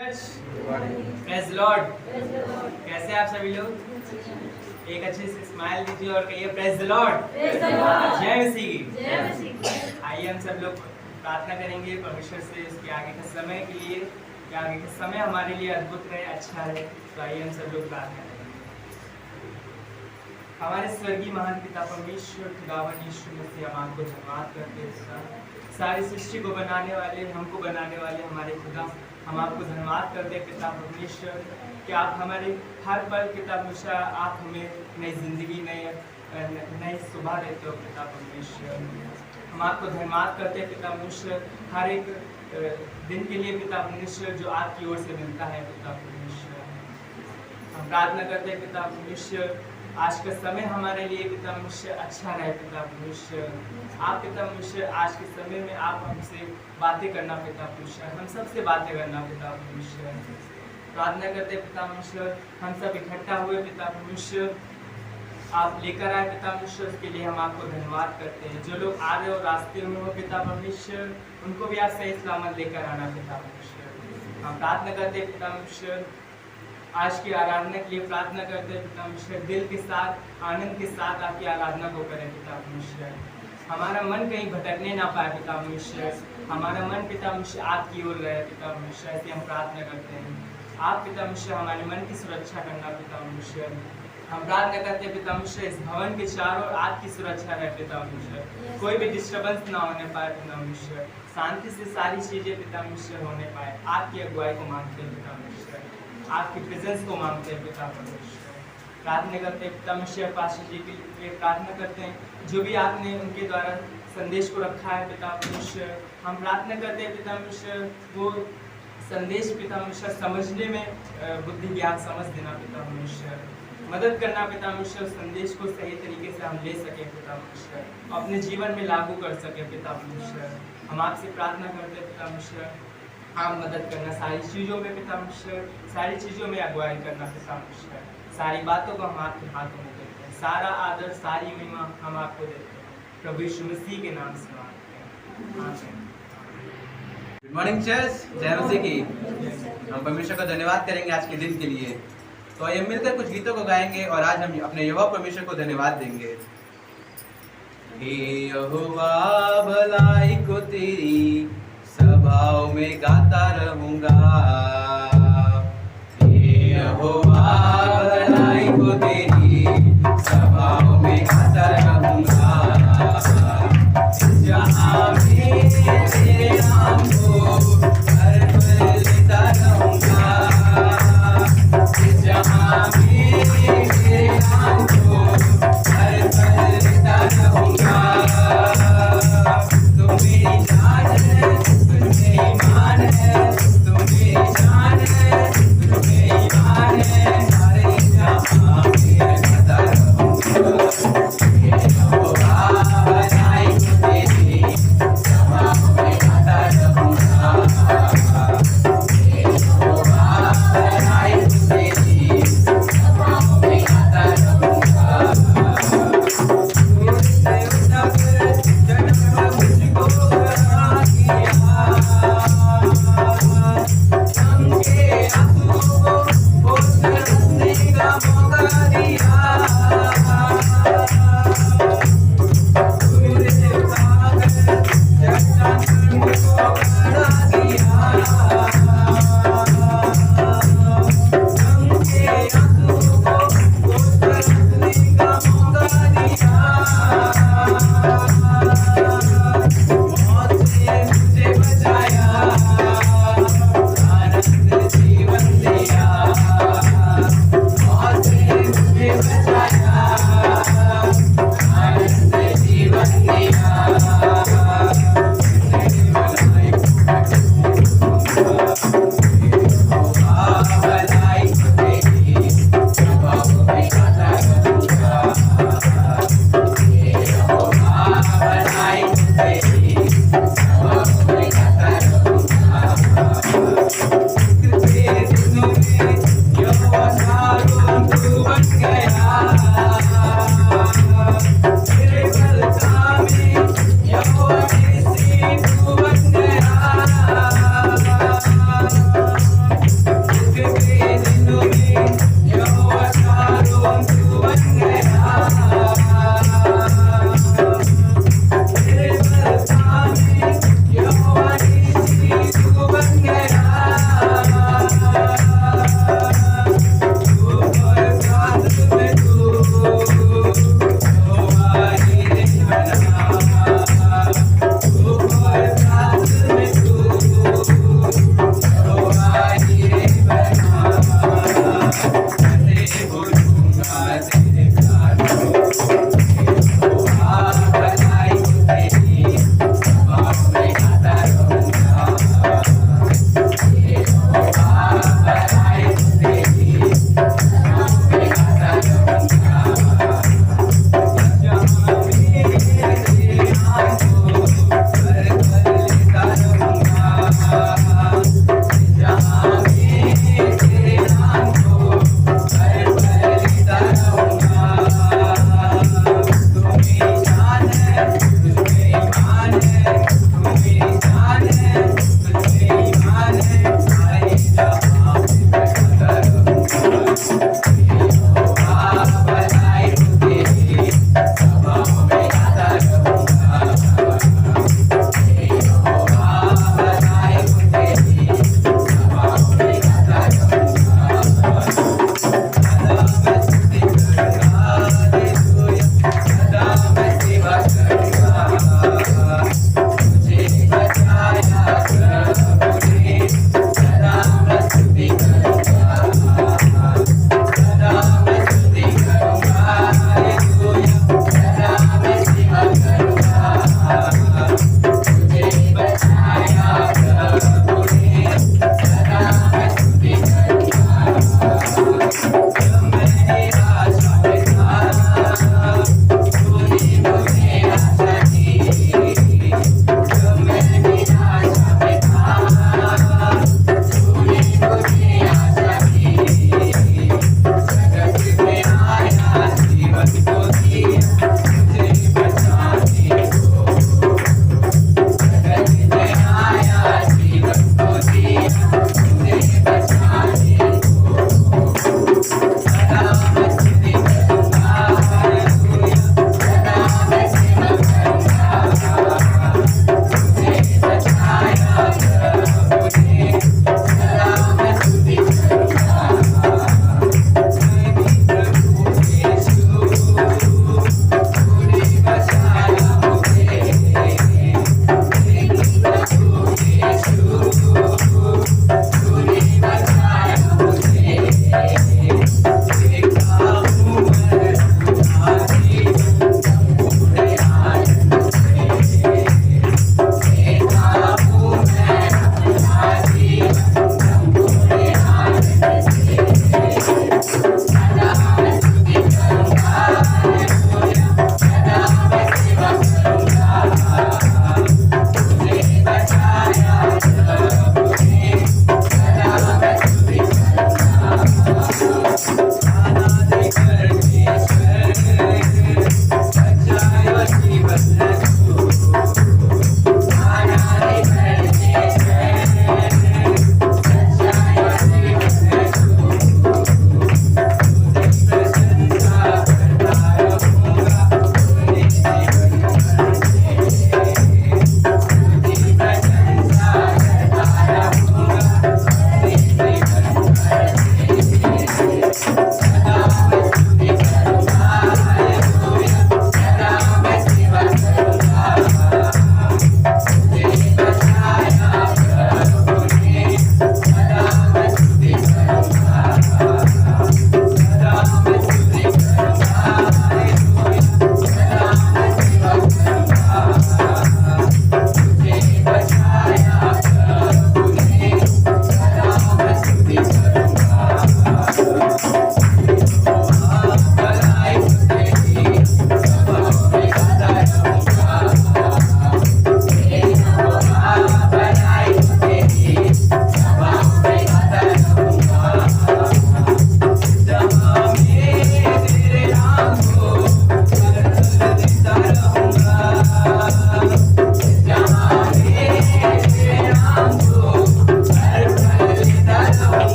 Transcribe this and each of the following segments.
Praise Lord. कैसे आप सभी लोग? एक अच्छे से स्माइल दीजिए और कहिए प्रेज़ लॉर्ड। जय मसीह की। आइए हम सब लोग प्रार्थना करेंगे परमेश्वर से इसके आगे के समय के लिए, कि आगे का समय हमारे लिए अद्भुत रहे, अच्छा रहे। तो आइए हम सब लोग प्रार्थना करेंगे। हमारे स्वर्गीय महान पिता परमेश्वर खुदावन यीशु मसीह, हम आपको धन्यवाद करते हैं। सारी सृष्टि को बनाने वाले, हमको बनाने वाले हमारे खुदा, हम आपको धन्यवाद करते हैं पिता परमेश्वर कि आप हमारे हर पल पिता परमेश्वर, आप हमें नई जिंदगी, नई सुबह देते हो पिता परमेश्वर। हम आपको धन्यवाद करते हैं पिता परमेश्वर हर एक दिन के लिए पिता परमेश्वर जो आपकी ओर से मिलता है पिता परमेश्वर। हम प्रार्थना करते हैं पिता परमेश्वर आज का समय हमारे लिए पिता परमेश्वर अच्छा रहे पिता परमेश्वर। आप पिता परमेश्वर आज के समय में आप हमसे बातें करना पिता परमेश्वर, हम सबसे बातें करना पिता परमेश्वर। प्रार्थना करते पिता परमेश्वर हम सब इकट्ठा हुए पिता परमेश्वर, आप लेकर आए पिता परमेश्वर, उसके लिए हम आपको धन्यवाद करते हैं। जो लोग आ रहे हो रास्ते में हो पिता परमेश्वर, उनको भी आप सही सलामत लेकर आना पिता परमेश्वर। हम प्रार्थना करते पिता परमेश्वर आज की आराधना के लिए प्रार्थना करते हैं पिता परमेश्वर, दिल के साथ, आनंद के साथ आपकी आराधना को करें पिता परमेश्वर। हमारा मन कहीं भटकने ना पाए पिता परमेश्वर, हमारा मन पिता परमेश्वर आपकी ओर रहे पिता परमेश्वर। ऐसे हम प्रार्थना करते हैं, आप पिता परमेश्वर हमारे मन की सुरक्षा करना पिता परमेश्वर। हम प्रार्थना करते हैं पिता परमेश्वर इस भवन के चारों ओर आपकी सुरक्षा रहे पिता परमेश्वर, कोई भी डिस्टर्बेंस ना होने पाए पिता परमेश्वर, शांति से सारी चीज़ें पिता परमेश्वर होने पाए। आपकी अगुवाई को मांगते हैं पिता परमेश्वर, आपकी प्रेजेंस को मांगते हैं पिता परमेश्वर। प्रार्थना करते हैं पिता परमेश्वर पास्टर जी के लिए प्रार्थना करते हैं, जो भी आपने उनके द्वारा संदेश को रखा है पिता परमेश्वर। हम प्रार्थना करते हैं पिता परमेश्वर वो संदेश पिता परमेश्वर समझने में बुद्धि ज्ञान समझ देना पिता परमेश्वर, मदद करना पिता परमेश्वर, संदेश को सही तरीके से हम ले सकें पिता परमेश्वर, अपने जीवन में लागू कर सकें पिता परमेश्वर। हम आपसे प्रार्थना करते हैं पिता परमेश्वर, आप मदद करना सारी चीज़ों में पिता परमेश्वर, सारी चीज़ों में अगुवाई करना पिता परमेश्वर। सारी बातों को हम आपके हाथों में देते हैं, सारा आदर सारी महिमा हम आपको देते हैं, प्रभु यीशु मसीह के नाम से मांगते हैं। गुड मॉर्निंग चर्च, जय मसीह की। हम परमेश्वर का धन्यवाद करेंगे आज के दिन के लिए। तो आइए मिलकर कुछ गीतों को गाएंगे और आज हम अपने यहोवा परमेश्वर को धन्यवाद देंगे। हे यहोवा भलाई को तेरी सभाओं में गाता रहूंगा, हे यहोवा भलाई को तेरी सभाओं में गाता रहूंगा। जहाँ भी तेरे नाम को हर पल लेता रहूंगा, जहाँ भी तेरे नाम को हर पल लेता रहूंगा। तुम मेरी जान है, तुम मेरी मान है, तुम मेरी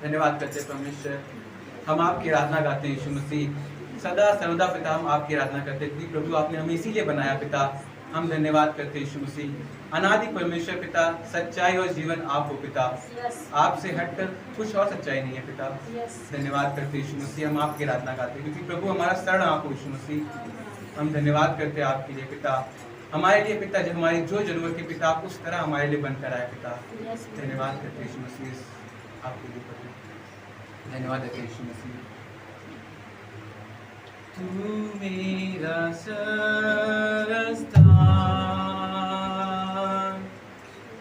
धन्यवाद करते हैं परमेश्वर, हम आपकी आराधना गाते हैं यीशु मसीह। सदा सर्वदा पिता हम आपकी आराधना करते हैं क्योंकि प्रभु आपने हमें इसीलिए बनाया पिता। हम धन्यवाद करते हैं यीशु मसीह। अनादि परमेश्वर पिता, सच्चाई और जीवन आप हो पिता। आपसे हटकर कुछ और सच्चाई नहीं है पिता। धन्यवाद करते हैं यीशु मसीह, हम आपकी आराधना गाते हैं क्योंकि प्रभु हमारा शरण आप हो यीशु मसीह। हम धन्यवाद करते हैं आपके लिए पिता, हमारे लिए पिता, जब हमारी जो जरूरत है पिता आप उस तरह हमारे लिए बनकर आए पिता। धन्यवाद करते हैं यीशु मसीह आपके लिए प्रभु। धन्यवाद देते हैं यीशु मसीह। तू मेरा सरस्तान,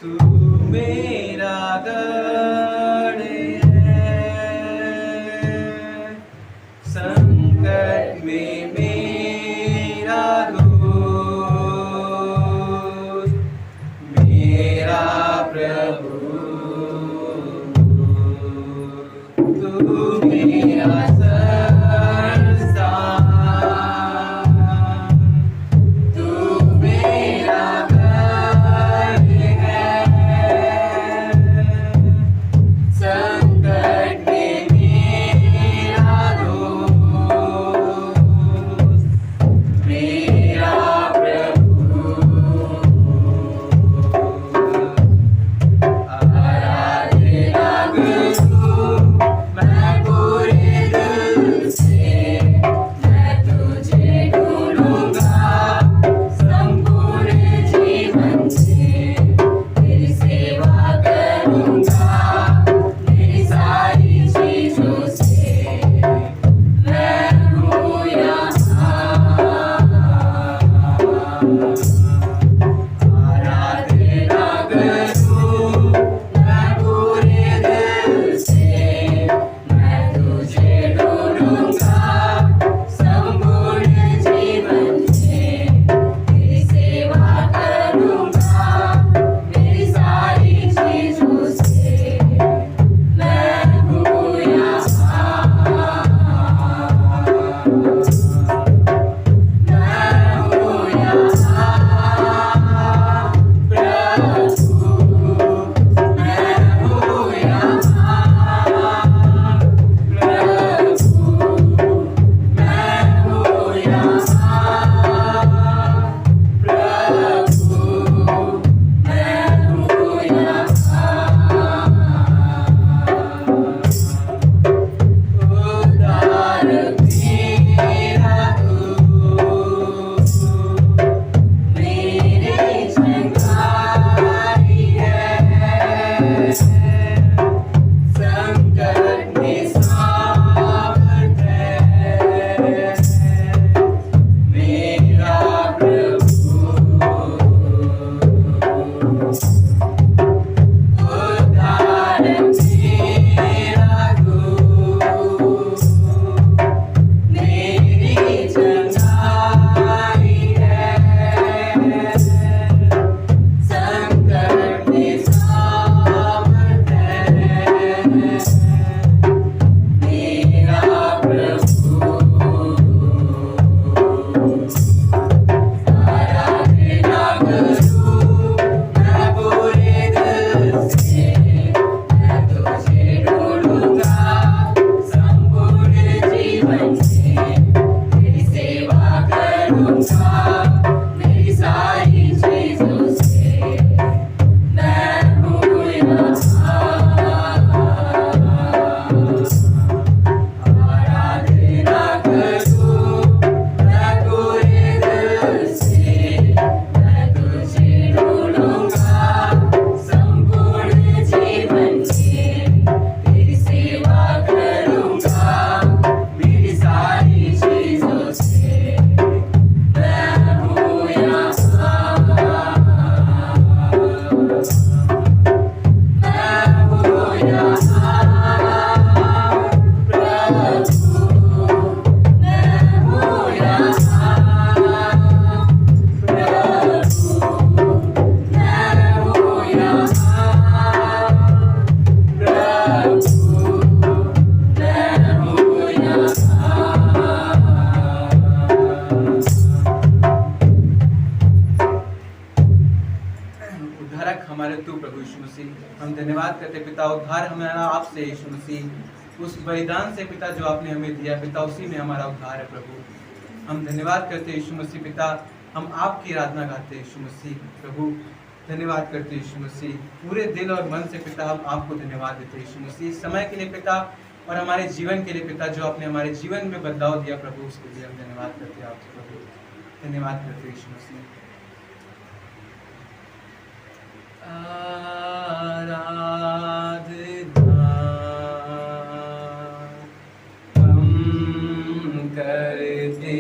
तू मेरा गढ़ है, संकट में मेरा दोस्त, मेरा प्रभु, तू मेरा मैं धन्यवाद करते पिता, उद्धार हमारा आपसे यीशु मसीह, उस बलिदान से पिता जो आपने हमें दिया पिता, उसी में हमारा उद्धार है प्रभु। हम धन्यवाद करते यीशु मसीह पिता, हम आपकी आराधना गाते यीशु मसीह प्रभु, धन्यवाद करते यीशु मसीह, पूरे दिल और मन से पिता हम आपको धन्यवाद देते यीशु मसीह, इस समय के लिए पिता और हमारे जीवन के लिए पिता, जो आपने हमारे जीवन में बदलाव दिया प्रभु, उसके लिए हम धन्यवाद करते हैं आपसे प्रभु, धन्यवाद करते यीशु मसीह। आराधना हम करते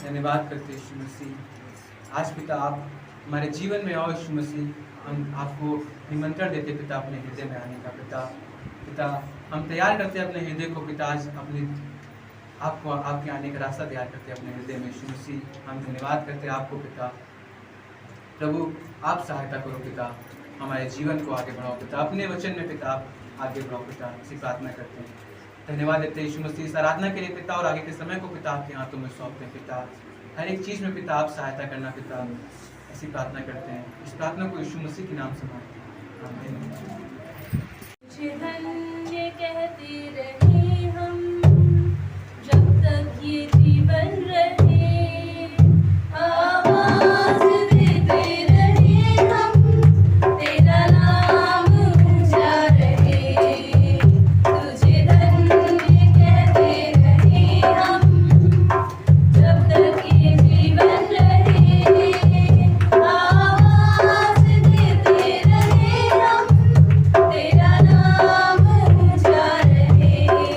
धन्यवाद करते यीशु मसीह। आज पिता आप हमारे जीवन में आओ यीशु मसीह, हम आपको निमंत्रण देते पिता अपने हृदय में आने का पिता हम तैयार करते हैं अपने हृदय को पिता, आज अपने आपको आपके आने का रास्ता तैयार करते हैं अपने हृदय में यीशु मसीह। हम धन्यवाद करते हैं आपको पिता, प्रभु आप सहायता करो पिता, हमारे जीवन को आगे बढ़ाओ पिता, अपने वचन में पिता आप आगे बढ़ाओ पिता, इसी प्रार्थना करते हैं। धन्यवाद देते हैं यीशु मसीह इस आराधना के लिए पिता, और आगे के समय को पिता आपके हाथों में सौंपते हैं पिता, हर एक चीज़ में पिता आप सहायता करना पिता, ऐसी प्रार्थना करते हैं। इस प्रार्थना को यीशु मसीह के नाम से मांगते हैं, तुझे धन्य कहते रहे हम, जब तक ये जीवन रहे, आवाज देते रहे हम, तेरा नाम ऊंचा रहे। तुझे धन्य कहते रहे हम, जब तक ये जीवन रहे, आवाज देते रहे हम, तेरा नाम ऊंचा रहे।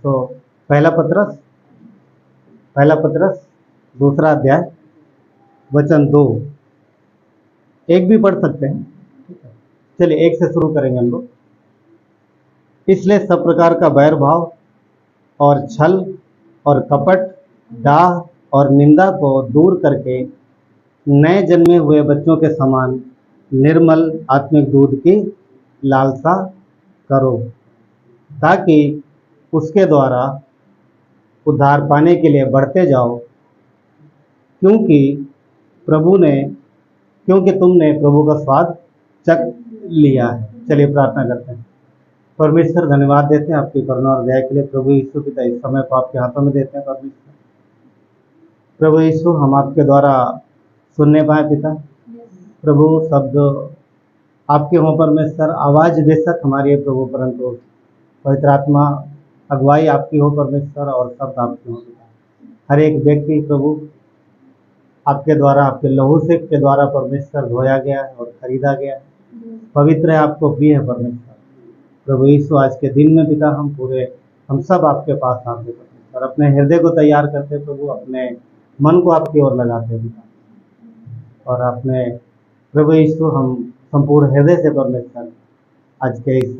तो पहला पत्रस दूसरा अध्याय वचन 2, एक भी पढ़ सकते हैं। चलिए एक से शुरू करेंगे हम लोग। इसलिए सब प्रकार का बैर भाव और छल और कपट, डाह और निंदा को दूर करके नए जन्मे हुए बच्चों के समान निर्मल आत्मिक दूध की लालसा करो, ताकि उसके द्वारा उद्धार पाने के लिए बढ़ते जाओ, क्योंकि तुमने प्रभु का स्वाद चख लिया है। चलिए प्रार्थना करते हैं। परमेश्वर, धन्यवाद देते हैं आपकी करुणा और दया के लिए। प्रभु यीशु पिता, इस समय को आपके हाथों में देते हैं। परमेश्वर प्रभु यीशु, हम आपके द्वारा सुनने पाए पिता। प्रभु शब्द आपके हों परमेश्वर, आवाज़ बेशक हमारी है प्रभु, परंतु पवित्र आत्मा अगुवाई आपकी हो परमेश्वर, और शब्द आपके हो पिता। हर एक व्यक्ति प्रभु आपके द्वारा, आपके लहू से के द्वारा परमेश्वर धोया गया है और खरीदा गया है, पवित्र है, आपको प्रिय है परमेश्वर। प्रभु यीशु, आज के दिन में पिता हम सब आपके पास आते परमेश्वर, अपने हृदय को तैयार करते प्रभु, अपने मन को आपकी ओर लगाते पिता, और अपने प्रभु यीशु हम संपूर्ण हृदय से परमेश्वर आज के इस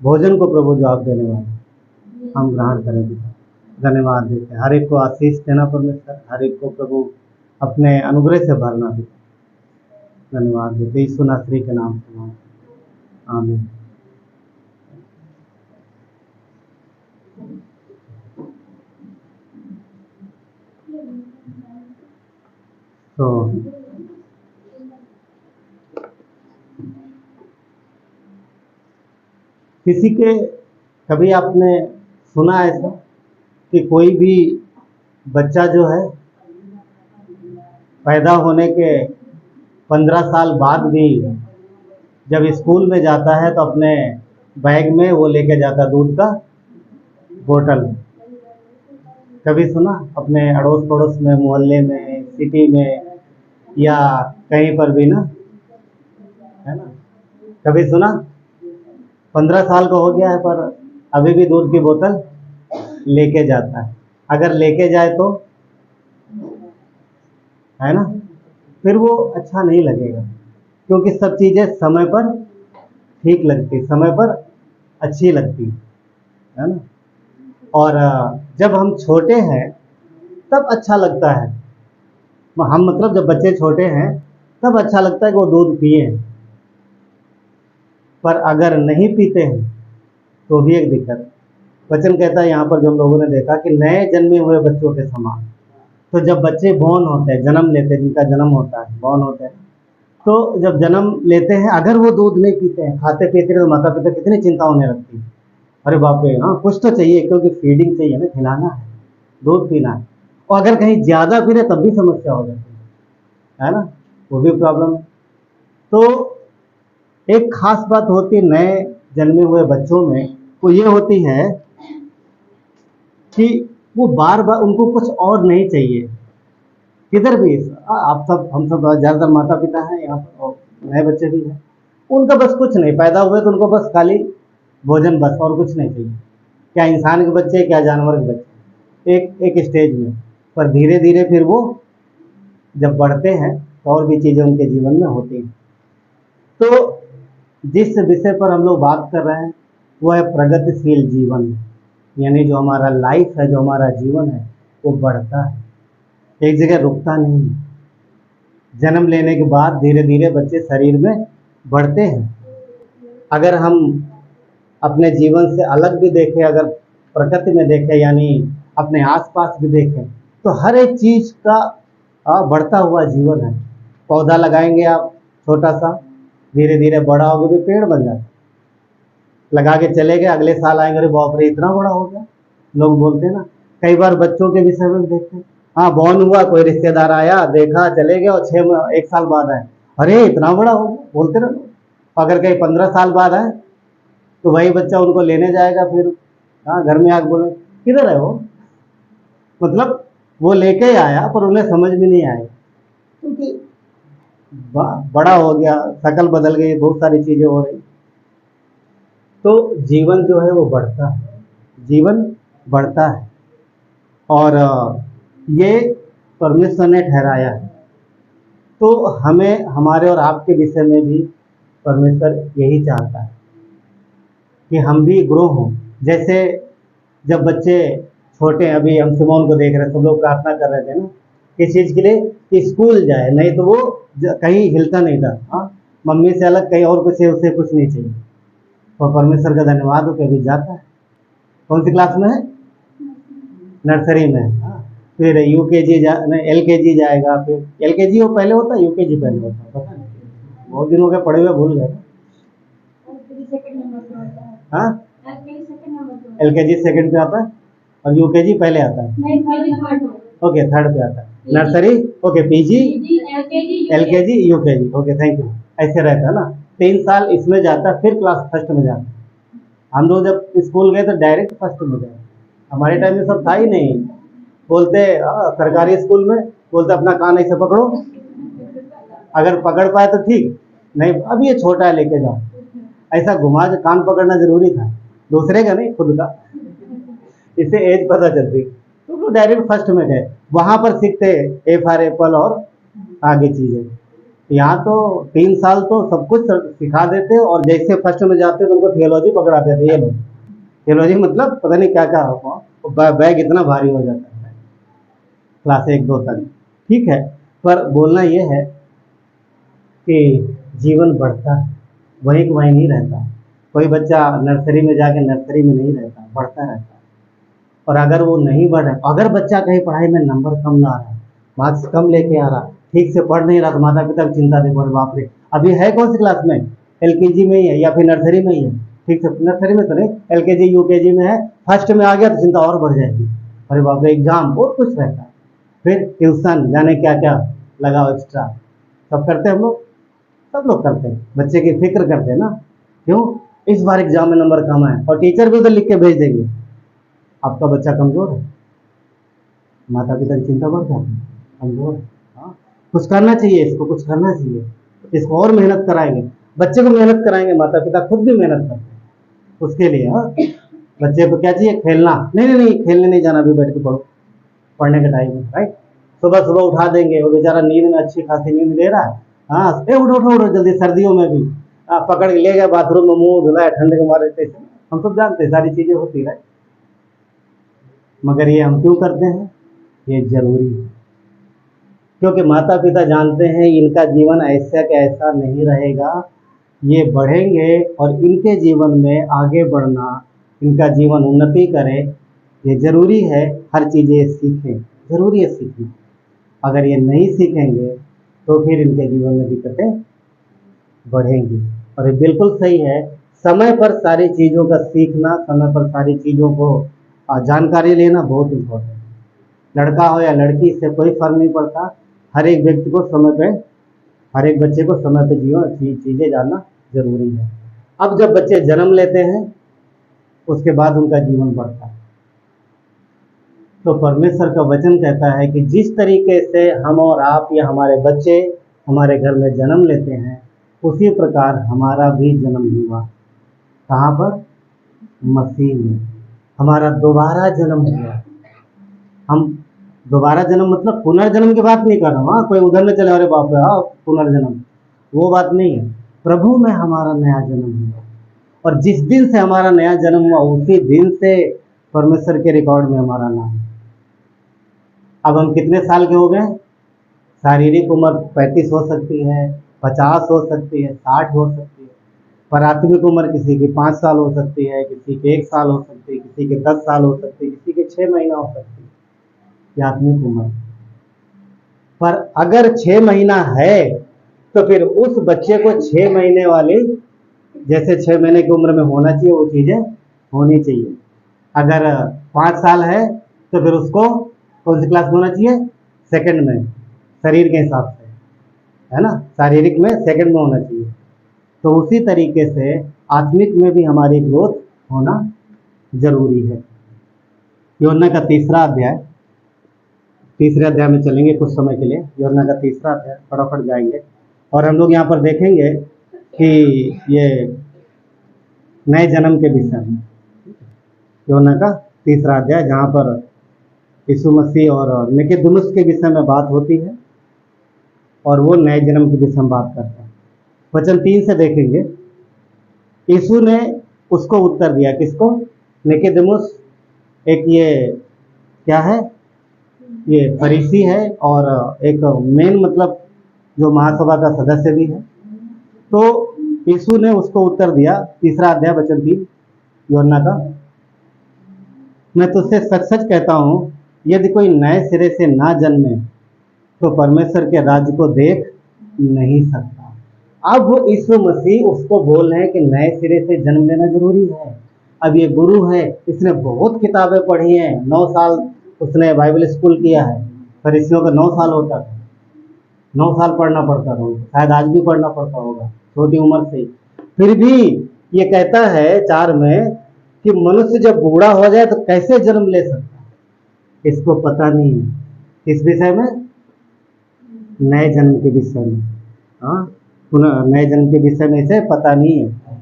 भोजन को प्रभु जो आप देने वाले हम ग्रहण करें पिता। धन्यवाद देते हैं। हर एक को आशीष देना परमेश्वर, हर एक को प्रभु अपने अनुग्रह से भरना पिता। धन्यवाद देते यीशु नासरी के नाम से, आमीन। तो कभी आपने सुना ऐसा कि कोई भी बच्चा जो है पैदा होने के 15 साल बाद भी जब स्कूल में जाता है तो अपने बैग में वो लेके जाता दूध का बोतल? कभी सुना? अपने अड़ोस पड़ोस में, मोहल्ले में, सिटी में या कहीं पर भी ना, है ना? कभी सुना? 15 साल का हो गया है पर अभी भी दूध की बोतल लेके जाता है। अगर लेके जाए तो, है ना, फिर वो अच्छा नहीं लगेगा, क्योंकि सब चीज़ें समय पर ठीक लगती, समय पर अच्छी लगती है ना। और जब हम छोटे हैं तब अच्छा लगता है, हम मतलब जब बच्चे छोटे हैं तब अच्छा लगता है कि वो दूध पिए, पर अगर नहीं पीते हैं तो भी एक दिक्कत। वचन कहता है यहाँ पर जो हम लोगों ने देखा कि नए जन्मे हुए बच्चों के समान। तो जब बच्चे बॉर्न होते हैं, जन्म लेते हैं, जिनका जन्म होता है, बॉर्न होते हैं, तो जब जन्म लेते हैं अगर वो दूध नहीं पीते हैं, खाते पीते हैं, तो माता पिता कितनी चिंता होने लगती है। अरे बाप रे, हाँ कुछ तो चाहिए, क्योंकि फीडिंग चाहिए ना, खिलाना है, दूध पीना है। और अगर कहीं ज़्यादा पी रहे तब भी समस्या हो जाती है ना, वो भी प्रॉब्लम। तो एक खास बात होती है नए जन्मे हुए बच्चों में, वो ये होती है कि वो बार बार उनको कुछ और नहीं चाहिए। किधर भी आप सब, हम सब ज़्यादातर माता पिता हैं यहाँ पर, और नए बच्चे भी हैं, उनका बस कुछ नहीं, पैदा हुए तो उनको बस खाली भोजन, बस, और कुछ नहीं चाहिए। क्या इंसान के बच्चे, क्या जानवर के बच्चे, एक स्टेज में। पर धीरे धीरे फिर वो जब बढ़ते हैं तो और भी चीज़ें उनके जीवन में होती हैं। तो जिस विषय पर हम लोग बात कर रहे हैं वो है प्रगतिशील जीवन, यानी जो हमारा लाइफ है, जो हमारा जीवन है, वो बढ़ता है, एक जगह रुकता नहीं है। जन्म लेने के बाद धीरे धीरे बच्चे शरीर में बढ़ते हैं। अगर हम अपने जीवन से अलग भी देखें, अगर प्रकृति में देखें, यानी अपने आसपास भी देखें, तो हर एक चीज़ का बढ़ता हुआ जीवन है। पौधा लगाएंगे आप छोटा सा, धीरे धीरे बड़ा हो गया, भी पेड़ बन जाता है। लगा के चले गए, अगले साल आएंगे, अरे बाप रे इतना बड़ा हो गया, लोग बोलते हैं ना। कई बार बच्चों के विषय में देखते हैं, हाँ बॉर्न हुआ, कोई रिश्तेदार आया, देखा, चले गए, और 1 साल बाद आए, अरे इतना बड़ा हो गया, बोलते ना। अगर कहीं 15 साल बाद आए तो वही बच्चा उनको लेने जाएगा, फिर हाँ घर में आके बोले किधर है वो, मतलब वो लेके ही आया पर उन्हें समझ में नहीं आया, क्योंकि बड़ा हो गया, शक्ल बदल गई, बहुत सारी चीज़ें हो रही। तो जीवन जो है वो बढ़ता है, जीवन बढ़ता है। और ये परमेश्वर ने ठहराया है। तो हमें हमारे और आपके विषय में भी परमेश्वर यही चाहता है कि हम भी ग्रो हों। जैसे जब बच्चे छोटे, अभी हम सिमोन को देख रहे, सब लोग प्रार्थना कर रहे थे ना किस चीज़ के लिए, कि स्कूल जाए, नहीं तो वो कहीं हिलता नहीं था। हाँ, मम्मी से अलग कहीं और कुछ है, उसे कुछ नहीं चाहिए। और परमेश्वर का धन्यवाद हो कि अभी जाता है। कौन सी क्लास में है? नर्सरी में। हाँ, फिर यूकेजी नहीं, एलकेजी जाएगा। फिर एलकेजी वो पहले होता है, यूकेजी पहले होता है, पता नहीं, बहुत दिन हो गए पढ़े हुए, भूल गए। हाँ, एलकेजी सेकंड पे आता है और यूकेजी पहले आता है। ओके, थर्ड पे आता है। Nursery, okay, PG, LKG, UKG, okay, thank you. ऐसे रहता है ना, 3 साल इसमें जाता है, फिर क्लास फर्स्ट में जाता है। हम लोग जब स्कूल गए तो डायरेक्ट फर्स्ट में गए। हमारे टाइम में सब था ही नहीं। बोलते सरकारी स्कूल में बोलते अपना कान ऐसे पकड़ो, अगर पकड़ पाए तो ठीक, नहीं अब ये छोटा है लेके जाओ। ऐसा घुमा के कान पकड़ना जरूरी था, दूसरे का नहीं, खुद का। इससे एज पता चलती। तो वो डायरेक्ट फर्स्ट में गए, वहां पर सीखते ए फॉर एप्पल और आगे चीजें। यहाँ तो 3 साल तो सब कुछ सिखा देते, और जैसे फर्स्ट में जाते तो उनको थियोलॉजी पकड़ा देते। ये लोग थियोलॉजी मतलब पता नहीं क्या क्या होगा, बैग इतना भारी हो जाता है क्लास 1-2 तक। ठीक है, पर बोलना ये है कि जीवन बढ़ता है, वहीं का वहीं नहीं रहता। कोई बच्चा नर्सरी में जाके नर्सरी में नहीं रहता, बढ़ता रहता है। और अगर वो नहीं बढ़ रहा, अगर बच्चा कहीं पढ़ाई में नंबर कम ला रहा है, मार्क्स कम लेके आ रहा, ठीक से पढ़ नहीं रहा, तो माता पिता की चिंता देखो, अरे बाप रे, अभी है कौन सी क्लास में, एलकेजी में ही है या फिर नर्सरी में ही है। ठीक से नर्सरी में तो नहीं, एलकेजी यूकेजी में है, फर्स्ट में आ गया तो चिंता और बढ़ जाएगी, अरे बाप रे, एग्जाम और कुछ रहता है, फिर ट्यूशन, जाने क्या क्या लगाओ एक्स्ट्रा, सब करते हैं हम लोग, सब लोग करते हैं, बच्चे की फिक्र करते हैं ना। क्यों? इस बार एग्जाम में नंबर कम आए, और टीचर भी उधर लिख के भेज देंगे आपका बच्चा कमजोर है। माता पिता की चिंता बढ़ जाती है, कमजोर है। हाँ, कुछ करना चाहिए, इसको कुछ करना चाहिए, इसको और मेहनत कराएंगे, बच्चे को मेहनत कराएंगे, माता पिता खुद भी मेहनत करते हैं उसके लिए। हाँ, बच्चे को क्या चाहिए? खेलना, नहीं नहीं नहीं, खेलने नहीं जाना, अभी बैठ के पढ़ो, पढ़ने का टाइम है, राइट। सुबह सुबह उठा देंगे, वो बेचारा नींद में अच्छी खासी नींद ले रहा है, हाँ, उठो उठो उठो जल्दी, सर्दियों में भी पकड़ के ले गए बाथरूम में, मुंह धुलाए ठंडे के मारे, हम सब जानते हैं सारी चीजें होती है, मगर ये हम क्यों करते हैं? ये जरूरी है, क्योंकि माता पिता जानते हैं इनका जीवन ऐसा का ऐसा नहीं रहेगा, ये बढ़ेंगे और इनके जीवन में आगे बढ़ना, इनका जीवन उन्नति करे, ये जरूरी है। हर चीज़ें सीखें, जरूरी है सीखना। अगर ये नहीं सीखेंगे तो फिर इनके जीवन में दिक्कतें बढ़ेंगी। और ये बिल्कुल सही है, समय पर सारी चीज़ों का सीखना, समय पर सारी चीज़ों को जानकारी लेना बहुत इम्पोर्टेंट है। लड़का हो या लड़की, इससे कोई फर्क नहीं पड़ता, हर एक व्यक्ति को समय पे, हर एक बच्चे को समय पे जीवन चीज़ें जानना जरूरी है। अब जब बच्चे जन्म लेते हैं उसके बाद उनका जीवन बढ़ता है, तो परमेश्वर का वचन कहता है कि जिस तरीके से हम और आप या हमारे बच्चे हमारे घर में जन्म लेते हैं, उसी प्रकार हमारा भी जन्म हुआ। कहाँ पर? मसीह में हमारा दोबारा जन्म हुआ। हम दोबारा जन्म मतलब पुनर्जन्म की बात नहीं कर रहा हूँ, हाँ, कोई उधर में चले, अरे बाप रे, हाँ पुनर्जन्म, वो बात नहीं है। प्रभु में हमारा नया जन्म हुआ, और जिस दिन से हमारा नया जन्म हुआ उसी दिन से परमेश्वर के रिकॉर्ड में हमारा नाम। अब हम कितने साल के हो गए? शारीरिक उम्र 35 हो सकती है, 50 हो सकती है, 60 हो सकती है, पर आत्मिक उम्र किसी की 5 साल हो सकती है, किसी के 1 साल हो सकती है, किसी के 10 साल हो सकती है, किसी के 6 महीना हो सकती है, ये आत्मिक उम्र। पर अगर 6 महीना है तो फिर उस बच्चे को 6 महीने वाली, जैसे 6 महीने की उम्र में होना चाहिए वो चीज़ें होनी चाहिए। अगर 5 साल है तो फिर उसको कौन सी क्लास में होना चाहिए? सेकंड में, शरीर के हिसाब से, है ना, शारीरिक में सेकंड में होना चाहिए। तो उसी तरीके से आत्मिक में भी हमारी ग्रोथ होना जरूरी है। यूहन्ना का 3रा अध्याय, 3रे अध्याय में चलेंगे कुछ समय के लिए। यूहन्ना का 3रा अध्याय फटाफट जाएंगे, और हम लोग यहाँ पर देखेंगे कि ये नए जन्म के विषय में। यूहन्ना का 3 अध्याय, जहाँ पर यीशु मसीह और निकोदेमुस के विषय में बात होती है और वो नए जन्म के विषय में बात करते हैं। वचन 3 से देखेंगे। यीशु ने उसको उत्तर दिया, किसको? निकोदेमुस, एक ये क्या है, ये फरीसी है और एक मेन मतलब जो महासभा का सदस्य भी है। तो यीशु ने उसको उत्तर दिया, 3 अध्याय वचन 3 यूहन्ना का, मैं तुझसे सच सच कहता हूँ, यदि कोई नए सिरे से ना जन्मे तो परमेश्वर के राज्य को देख नहीं सकता। अब यीशु मसीह उसको बोल रहे हैं कि नए सिरे से जन्म लेना जरूरी है। अब ये गुरु है, इसने बहुत किताबें पढ़ी हैं, 9 साल उसने बाइबल स्कूल किया है। फरीसियों का 9 साल होता था, 9 साल पढ़ना पड़ता था, शायद आज भी पढ़ना पड़ता होगा छोटी उम्र से ही। फिर भी ये कहता है 4 में कि मनुष्य जब बूढ़ा हो जाए तो कैसे जन्म ले सकता है, इसको पता नहीं है। इस विषय में, नए जन्म के विषय में, हाँ, पुनः नए जन्म के विषय में इसे पता नहीं है।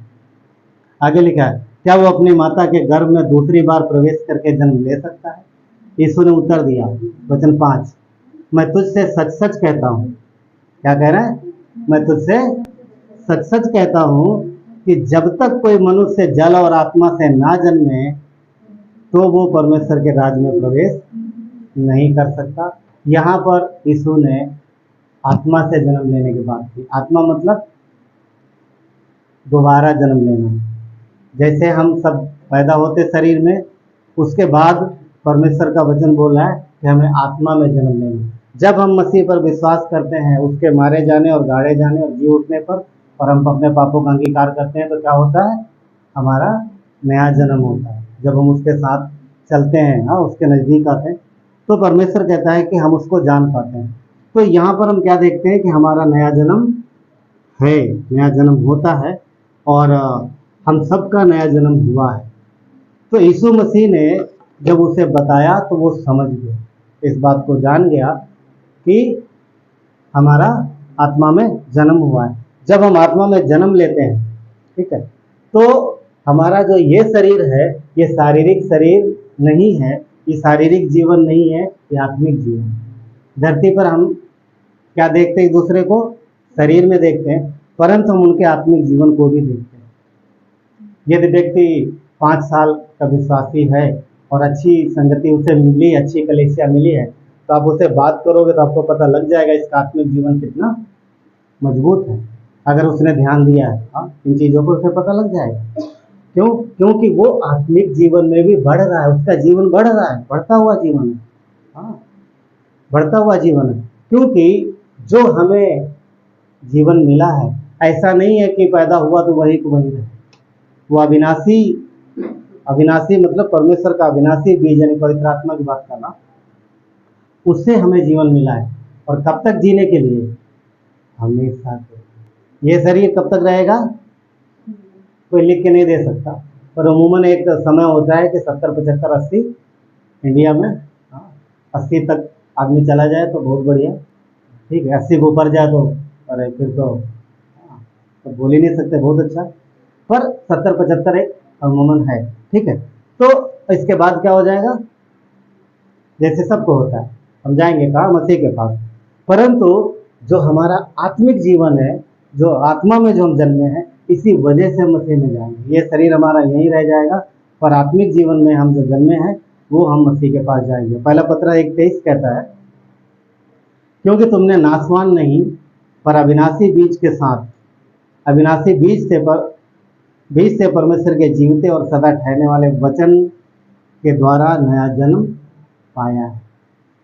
आगे लिखा है, क्या वो अपनी माता के गर्भ में दूसरी बार प्रवेश करके जन्म ले सकता है? यीशु ने उत्तर दिया, वचन 5, मैं तुझसे सच सच कहता हूँ। क्या कह रहा है? मैं तुझसे सच सच कहता हूँ कि जब तक कोई मनुष्य जल और आत्मा से ना जन्मे तो वो परमेश्वर के राज्य में प्रवेश नहीं कर सकता। यहाँ पर यीशु ने आत्मा से जन्म लेने की बात की। आत्मा मतलब दोबारा जन्म लेना। जैसे हम सब पैदा होते शरीर में, उसके बाद परमेश्वर का वचन बोला है कि हमें आत्मा में जन्म लेना। जब हम मसीह पर विश्वास करते हैं, उसके मारे जाने और गाड़े जाने और जी उठने पर, और हम अपने पापों का अंगीकार करते हैं, तो क्या होता है? हमारा नया जन्म होता है। जब हम उसके साथ चलते हैं, हाँ, उसके नज़दीक आते हैं, तो परमेश्वर कहता है कि हम उसको जान पाते हैं। तो यहाँ पर हम क्या देखते हैं कि हमारा नया जन्म है, नया जन्म होता है और हम सबका नया जन्म हुआ है। तो यीशु मसीह ने जब उसे बताया तो वो समझ गया, इस बात को जान गया कि हमारा आत्मा में जन्म हुआ है। जब हम आत्मा में जन्म लेते हैं, ठीक है, तो हमारा जो ये शरीर है, ये शारीरिक शरीर नहीं है, ये शारीरिक जीवन नहीं है, ये आत्मिक जीवन है। धरती पर हम क्या देखते हैं? एक दूसरे को शरीर में देखते हैं, परंतु हम उनके आत्मिक जीवन को भी देखते हैं। यदि व्यक्ति 5 साल का विश्वासी है और अच्छी संगति उसे मिली, अच्छी कलीसिया मिली है, तो आप उसे बात करोगे तो आपको पता लग जाएगा इसका आत्मिक जीवन कितना मजबूत है। अगर उसने ध्यान दिया है, हाँ, इन चीज़ों को उसे पता लग जाएगा। क्यों? क्योंकि वो आत्मिक जीवन में भी बढ़ रहा है, उसका जीवन बढ़ रहा है, बढ़ता हुआ जीवन है, हाँ, बढ़ता हुआ जीवन है। क्योंकि जो हमें जीवन मिला है, ऐसा नहीं है कि पैदा हुआ तो वही को वही रहे। वो अविनाशी, अविनाशी मतलब परमेश्वर का अविनाशी बीज, यानी पवित्र आत्मा की बात करना, उससे हमें जीवन मिला है। और कब तक जीने के लिए? हमेशा के। ये शरीर कब तक रहेगा? कोई लिख के नहीं दे सकता, पर अमूमन एक समय होता है कि 70, 75, 80 इंडिया में, हाँ, 80 तक आदमी चला जाए तो बहुत बढ़िया, ठीक है। 80 को ऊपर जाए तो अरे फिर तो बोल ही नहीं सकते, बहुत अच्छा। पर 70, 75 एक अमूमन है, ठीक है। तो इसके बाद क्या हो जाएगा? जैसे सबको होता है, हम जाएंगे कहाँ? मसीह के पास। परंतु जो हमारा आत्मिक जीवन है, जो आत्मा में जो हम जन्मे हैं, इसी वजह से हम मसीह में जाएंगे। ये शरीर हमारा यहीं रह जाएगा, पर आत्मिक जीवन में हम जो जन्मे हैं वो हम मसीह के पास जाएंगे। पहला पत्र 1:23 कहता है, क्योंकि तुमने नाशवान नहीं पर अविनाशी बीज के साथ, अविनाशी बीज से परमेश्वर के जीवते और सदा ठहरने वाले वचन के द्वारा नया जन्म पाया है।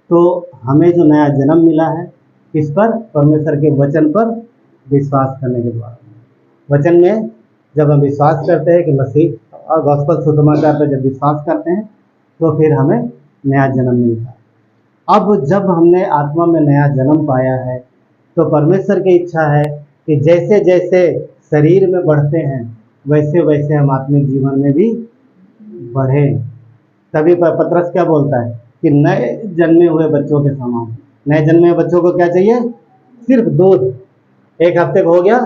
तो हमें जो नया जन्म मिला है, किस पर? परमेश्वर के वचन पर विश्वास करने के द्वारा। वचन में जब हम विश्वास करते हैं कि मसीह और गॉस्पेल सुसमाचार पर जब विश्वास करते हैं तो फिर हमें नया जन्म मिलता है। अब जब हमने आत्मा में नया जन्म पाया है तो परमेश्वर की इच्छा है कि जैसे जैसे शरीर में बढ़ते हैं वैसे वैसे हम आत्मिक जीवन में भी बढ़ें। तभी पतरस क्या बोलता है कि नए जन्मे हुए बच्चों के समान। नए जन्मे हुए बच्चों को क्या चाहिए? सिर्फ दूध। 1 हफ्ते का हो गया,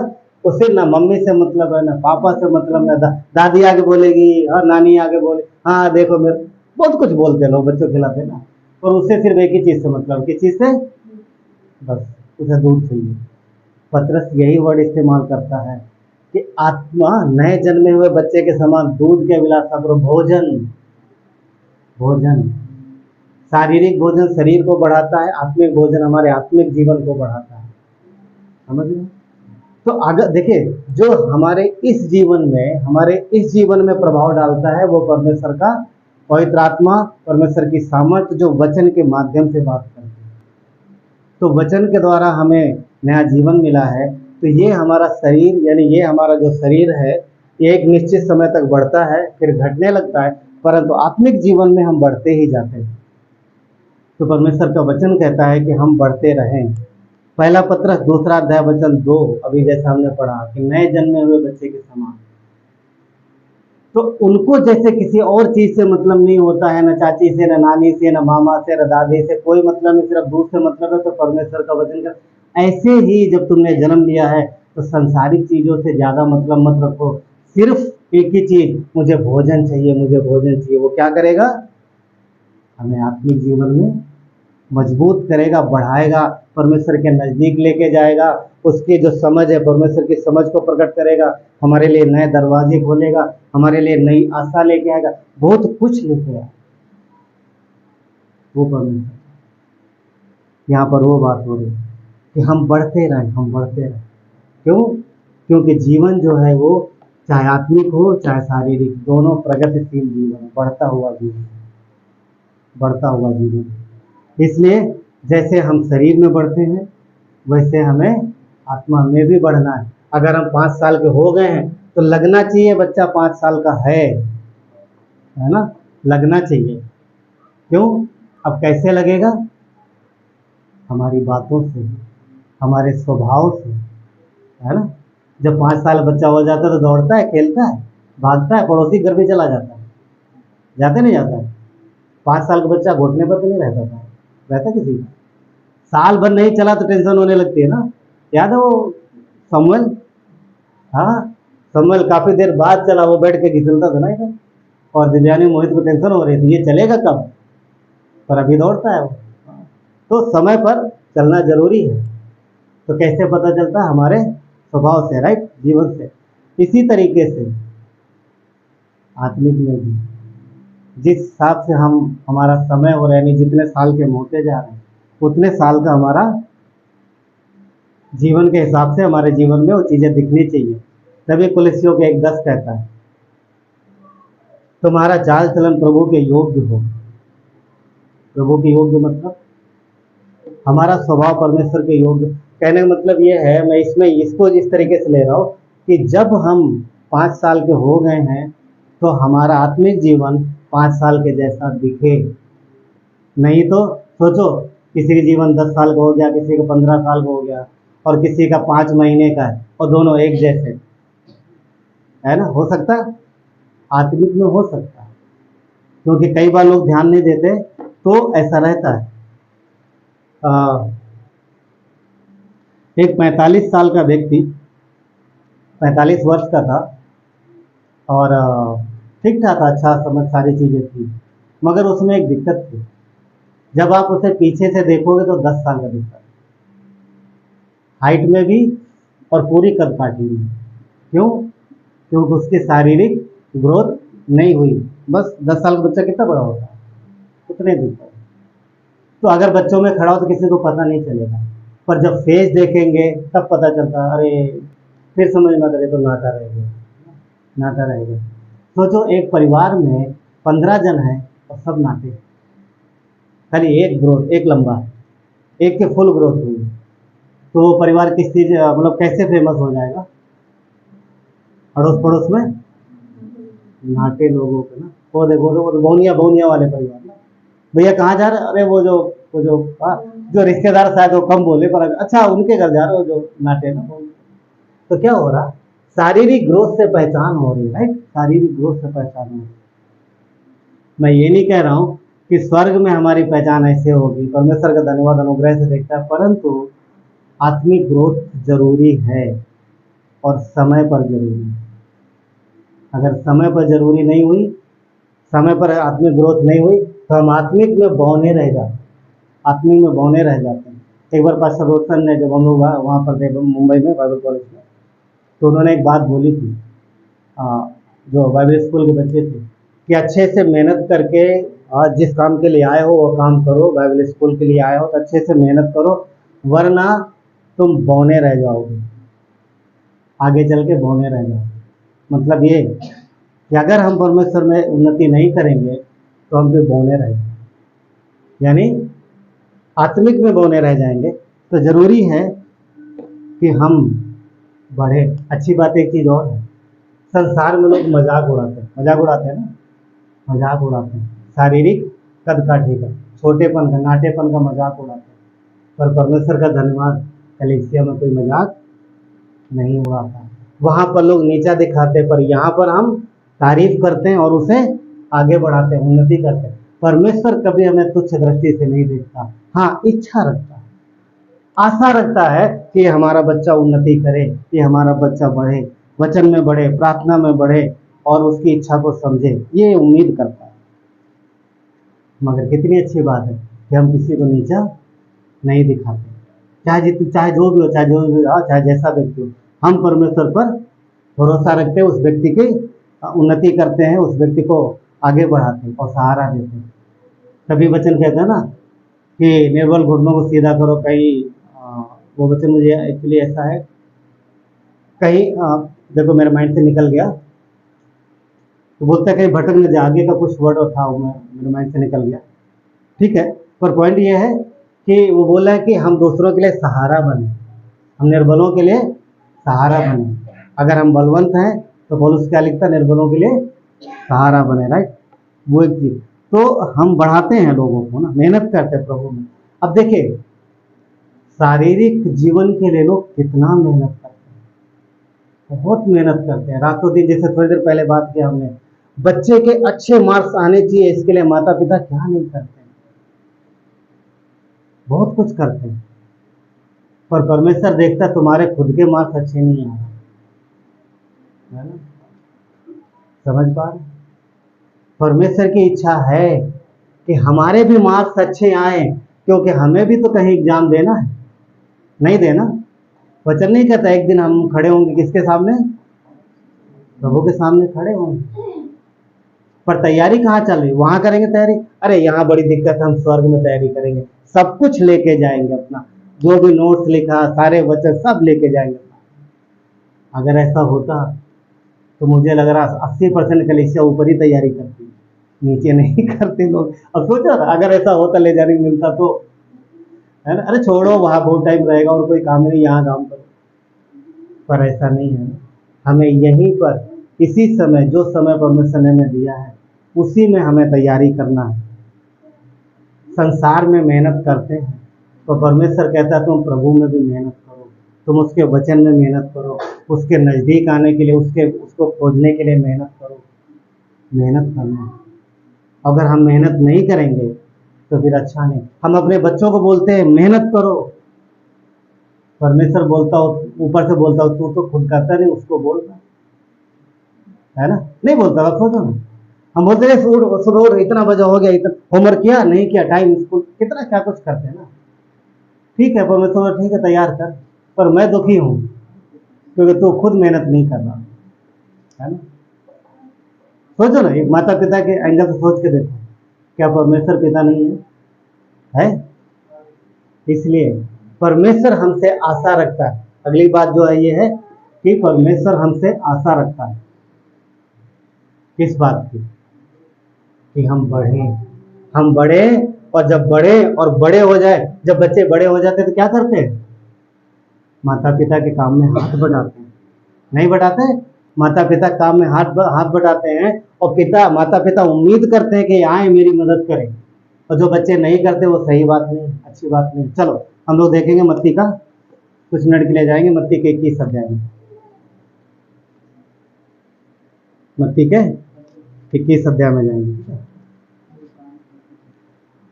उसे ना मम्मी से मतलब है, ना पापा से मतलब, ना दादी आगे बोलेगी और नानी आगे बोले हाँ देखो मेरे, बहुत कुछ बोलते हैं लोग बच्चों के खिलाते ना, और उससे सिर्फ एक ही चीज़ से मतलब, किस चीज़ से? बस उसे दूध चाहिए। पतरस यही वर्ड इस्तेमाल करता है कि आत्मा नए जन्मे हुए बच्चे के समान दूध के अभिलाषा करो। भोजन, भोजन, शारीरिक भोजन शरीर को बढ़ाता है, आत्मिक भोजन हमारे आत्मिक जीवन को बढ़ाता है। समझ रहे? तो अगर देखिए, जो हमारे इस जीवन में प्रभाव डालता है वो परमेश्वर का पवित्र आत्मा, परमेश्वर की सामर्थ्य जो वचन के माध्यम से बात करती है। तो वचन के द्वारा हमें नया जीवन मिला है। तो ये हमारा शरीर, यानी ये हमारा जो शरीर है, ये एक निश्चित समय तक बढ़ता है, फिर घटने लगता है, परंतु आत्मिक जीवन में हम बढ़ते ही जाते हैं। तो परमेश्वर का वचन कहता है कि हम बढ़ते रहें। पहला पत्रस 2 अध्याय वचन 2, अभी जैसा हमने पढ़ा कि नए जन्मे हुए बच्चे के समान। तो उनको जैसे किसी और चीज से मतलब नहीं होता है, न चाची से, न नानी से, न मामा से, न दादी से, कोई मतलब नहीं, सिर्फ दूध से मतलब है। तो परमेश्वर का वचन का ऐसे ही जब तुमने जन्म लिया है तो संसारिक चीजों से ज्यादा मतलब मत रखो। सिर्फ एक ही चीज, मुझे भोजन चाहिए, मुझे भोजन चाहिए। वो क्या करेगा? हमें आत्मिक जीवन में मजबूत करेगा, बढ़ाएगा, परमेश्वर के नजदीक लेके जाएगा। उसकी जो समझ है, परमेश्वर की समझ को प्रकट करेगा, हमारे लिए नए दरवाजे खोलेगा, हमारे लिए नई आशा लेके आएगा, बहुत कुछ लेके आएगा वो परमेश्वर। यहाँ पर वो बात हो रही है कि हम बढ़ते रहें, हम बढ़ते रहें। क्यों? क्योंकि जीवन जो है वो चाहे आत्मिक हो चाहे शारीरिक, दोनों प्रगतिशील जीवन, बढ़ता हुआ जीवन, बढ़ता हुआ जीवन। इसलिए जैसे हम शरीर में बढ़ते हैं वैसे हमें आत्मा में भी बढ़ना है। अगर हम 5 साल के हो गए हैं तो लगना चाहिए बच्चा 5 साल का है ना? लगना चाहिए। क्यों? अब कैसे लगेगा? हमारी बातों से, हमारे स्वभाव से, है ना? जब 5 साल बच्चा हो जाता है तो दौड़ता है, खेलता है, भागता है, पड़ोसी घर भी चला जाता है, जाते नहीं जाता है? 5 साल का बच्चा घुटने पर तो नहीं रहता था, रहता किसी का? साल भर नहीं चला तो टेंशन होने लगती है ना। याद है वो समवेल? हाँ, समवेल काफी देर बाद चला, वो बैठ के घिसलता था ना इधर, और दिव्यानी मोहित को टेंशन हो रही थी ये चलेगा कब, पर अभी दौड़ता है वो। तो समय पर चलना जरूरी है। तो कैसे पता चलता? हमारे स्वभाव से, राइट, जीवन से। इसी तरीके से आत्मिक में भी जिस हिसाब से हम, हमारा समय हो रहा है, यानी जितने साल के होते जा रहे हैं उतने साल का हमारा जीवन के हिसाब से हमारे जीवन में वो चीजें दिखनी चाहिए। तभी कुलस्सियों के 1:10 कहता है तुम्हारा चाल चलन प्रभु के योग्य हो। प्रभु के योग्य मतलब हमारा स्वभाव परमेश्वर के योग्य। कहने का मतलब ये है, मैं इसमें इसको इस तरीके से ले रहा हूँ कि जब हम 5 साल के हो गए हैं तो हमारा आत्मिक जीवन 5 साल के जैसा दिखे। नहीं तो सोचो, किसी का जीवन 10 साल का हो गया, किसी का 15 साल का हो गया, और किसी का 5 महीने का है, और दोनों एक जैसे, है ना? हो सकता है? आत्मिक में हो सकता है, क्योंकि कई बार लोग ध्यान नहीं देते तो ऐसा रहता है। एक 45 साल का व्यक्ति, 45 वर्ष का था, और ठीक ठाक अच्छा समझ सारी चीज़ें थी, मगर उसमें एक दिक्कत थी। जब आप उसे पीछे से देखोगे तो 10 साल का दिखता है, हाइट में भी और पूरी कदकाठी में। क्यों? क्योंकि उसकी शारीरिक ग्रोथ नहीं हुई। बस 10 साल का बच्चा कितना बड़ा होता है? उतने दिखता है। तो अगर बच्चों में खड़ा हो तो किसी को पता नहीं चलेगा, पर जब फेस देखेंगे तब पता चलता है, अरे फिर समझ में आता है तो नाटा रह गया, नाटा रह गया। सोचो, एक परिवार में 15 जन हैं और सब नाटे, खाली एक ग्रोथ, एक लंबा है, एक के फुल ग्रोथ हुई, तो वो परिवार किस चीज मतलब कैसे फेमस हो जाएगा? अड़ोस पड़ोस में नाटे लोगों को ना, वो देखो वो तो बौनिया वाले परिवार ना, भैया कहाँ जा रहे? अरे वो जो रिश्तेदार शायद वो कम बोले, पर अच्छा उनके घर जा रहे हो जो नाटे ना। तो क्या हो रहा? शारीरिक ग्रोथ से पहचान हो रही है, राइट? शारीरिक ग्रोथ से पहचान हो रही। मैं ये नहीं कह रहा हूँ कि स्वर्ग में हमारी पहचान ऐसे होगी, परमेश्वर का धन्यवाद अनुग्रह से देखता है, परंतु आत्मिक ग्रोथ जरूरी है और समय पर जरूरी है। अगर समय पर जरूरी नहीं हुई, समय पर आत्मिक ग्रोथ नहीं हुई तो हम आत्मिक में बौने रह जाते, आत्मिक में बौने रह जाते हैं। एक बार पास्टर रोशन ने, जब हम लोग वहाँ पर थे मुंबई में बाइबल कॉलेज में, तो उन्होंने एक बात बोली थी, जो बाइबल स्कूल के बच्चे थे, कि अच्छे से मेहनत करके जिस काम के लिए आए हो वो काम करो। बाइबल स्कूल के लिए आए हो तो अच्छे से मेहनत करो, वरना तुम बौने रह जाओगे, आगे चल के बौने रह जाओगे। मतलब ये कि अगर हम परमेश्वर में उन्नति नहीं करेंगे तो हम भी बौने रह जाएंगे, यानी आत्मिक में बौने रह जाएंगे। तो जरूरी है कि हम बढ़े। अच्छी बात एक चीज़ और है, संसार में लोग मजाक उड़ाते हैं, मजाक उड़ाते हैं ना, मजाक उड़ाते हैं, शारीरिक कद काठी का, छोटेपन का, नाटेपन का मजाक उड़ाते हैं। पर परमेश्वर का धन्यवाद, कलीसिया में कोई मजाक नहीं उड़ाता। वहाँ पर लोग नीचा दिखाते हैं, पर यहाँ पर हम तारीफ करते हैं और उसे आगे बढ़ाते हैं, उन्नति करते हैं। परमेश्वर कभी हमें तुच्छ दृष्टि से नहीं देखता, हाँ इच्छा रखता है, आशा रखता है कि हमारा बच्चा उन्नति करे, कि हमारा बच्चा बढ़े, वचन में बढ़े, प्रार्थना में बढ़े और उसकी इच्छा को समझे, ये उम्मीद करता है। मगर कितनी अच्छी बात है कि हम किसी को नीचा नहीं दिखाते, चाहे जो भी हो, चाहे जैसा व्यक्ति हो। हम परमेश्वर पर भरोसा रखते हैं, उस व्यक्ति की उन्नति करते हैं, उस व्यक्ति को आगे बढ़ाते हैं और सहारा देते हैं। तभी वचन कहते हैं ना कि निर्बल घुटनों को सीधा करो। कहीं वो वचन मुझे एक्चुअली ऐसा है, कहीं देखो मेरे माइंड से निकल गया, तो बोलता है कहीं भटक न जाए, आगे का कुछ वर्ड था वो मेरे माइंड से निकल गया, ठीक है। पर पॉइंट ये है कि वो बोला है कि हम दूसरों के लिए सहारा बने, हम निर्बलों के लिए सहारा बने। अगर हम बलवंत हैं तो पौलुस क्या लिखता है, निर्बलों के लिए सहारा बने, राइट। वो एक चीज तो हम बढ़ाते हैं लोगों को ना, मेहनत करते हैं प्रभु में। अब देखिए शारीरिक जीवन के लिए लोग कितना मेहनत करते हैं, बहुत मेहनत करते हैं रातों दिन। जैसे थोड़ी देर पहले बात किया हमने, बच्चे के अच्छे मार्क्स आने चाहिए, इसके लिए माता पिता क्या नहीं करते हैं, बहुत कुछ करते हैं। पर परमेश्वर देखता है तुम्हारे खुद के मार्क्स अच्छे नहीं आ रहे, है ना, समझ पा रहे। परमेश्वर की इच्छा है कि हमारे भी मार्क्स अच्छे आए, क्योंकि हमें भी तो कहीं एग्जाम देना है, नहीं देना। वचन नहीं कहता एक दिन हम खड़े होंगे किसके सामने, प्रभु के सामने खड़े होंगे। पर तैयारी कहाँ चल रही, वहां करेंगे तैयारी, अरे यहाँ बड़ी दिक्कत है, हम स्वर्ग में तैयारी करेंगे, सब कुछ लेके जाएंगे, अपना जो भी नोट्स लिखा, सारे वचन सब लेके जाएंगे। अगर ऐसा होता तो मुझे लग रहा 80% कलीसिया ऊपर ही तैयारी करती, नीचे नहीं करते लोग। अब सोचो अगर ऐसा होता, ले जाने मिलता तो, है ना, अरे छोड़ो वहाँ बहुत टाइम रहेगा और कोई काम नहीं, यहाँ काम करो। पर ऐसा नहीं है, हमें यहीं पर इसी समय, जो समय परमेश्वर ने हमें दिया है उसी में हमें तैयारी करना है। संसार में मेहनत करते हैं तो परमेश्वर कहता है तुम प्रभु में भी मेहनत करो, तुम उसके वचन में मेहनत करो, उसके नज़दीक आने के लिए, उसको खोजने के लिए मेहनत करो। मेहनत करना, अगर हम मेहनत नहीं करेंगे तो फिर अच्छा नहीं। हम अपने बच्चों को बोलते हैं मेहनत करो, परमेश्वर बोलता हो, ऊपर से बोलता हो तू तो खुद करता नहीं, उसको बोलता है ना, नहीं बोलता। आप सोचो ना, हम बोलते हैं सुबह उठ, इतना बजा हो गया, इतना होमवर्क किया नहीं किया, टाइम स्कूल, कितना क्या कुछ करते हैं ना। ठीक है परमेश्वर, ठीक है तैयार कर, पर मैं दुखी हूँ क्योंकि तू खुद मेहनत नहीं कर रहा, है ना। सोचो ना, एक माता पिता के एंगल से सोच के देखो, क्या परमेश्वर पिता नहीं है? इसलिए परमेश्वर हमसे आशा रखता है। अगली बात जो है ये है कि परमेश्वर हमसे आशा रखता है किस बात की, कि हम बढ़े। और जब बड़े हो जाए, जब बच्चे बड़े हो जाते तो क्या करते हैं, माता पिता के काम में हाथ बढ़ाते हैं, नहीं बढ़ाते? माता पिता काम में हाथ बढ़ाते हैं और माता पिता उम्मीद करते हैं कि आए मेरी मदद करें, और जो बच्चे नहीं करते वो सही बात नहीं, अच्छी बात नहीं। चलो हम लोग देखेंगे मत्ती का, कुछ मिनट के लिए जाएंगे मत्ती के 21 अध्याय में, मत्ती के 21 अध्याय में जाएंगे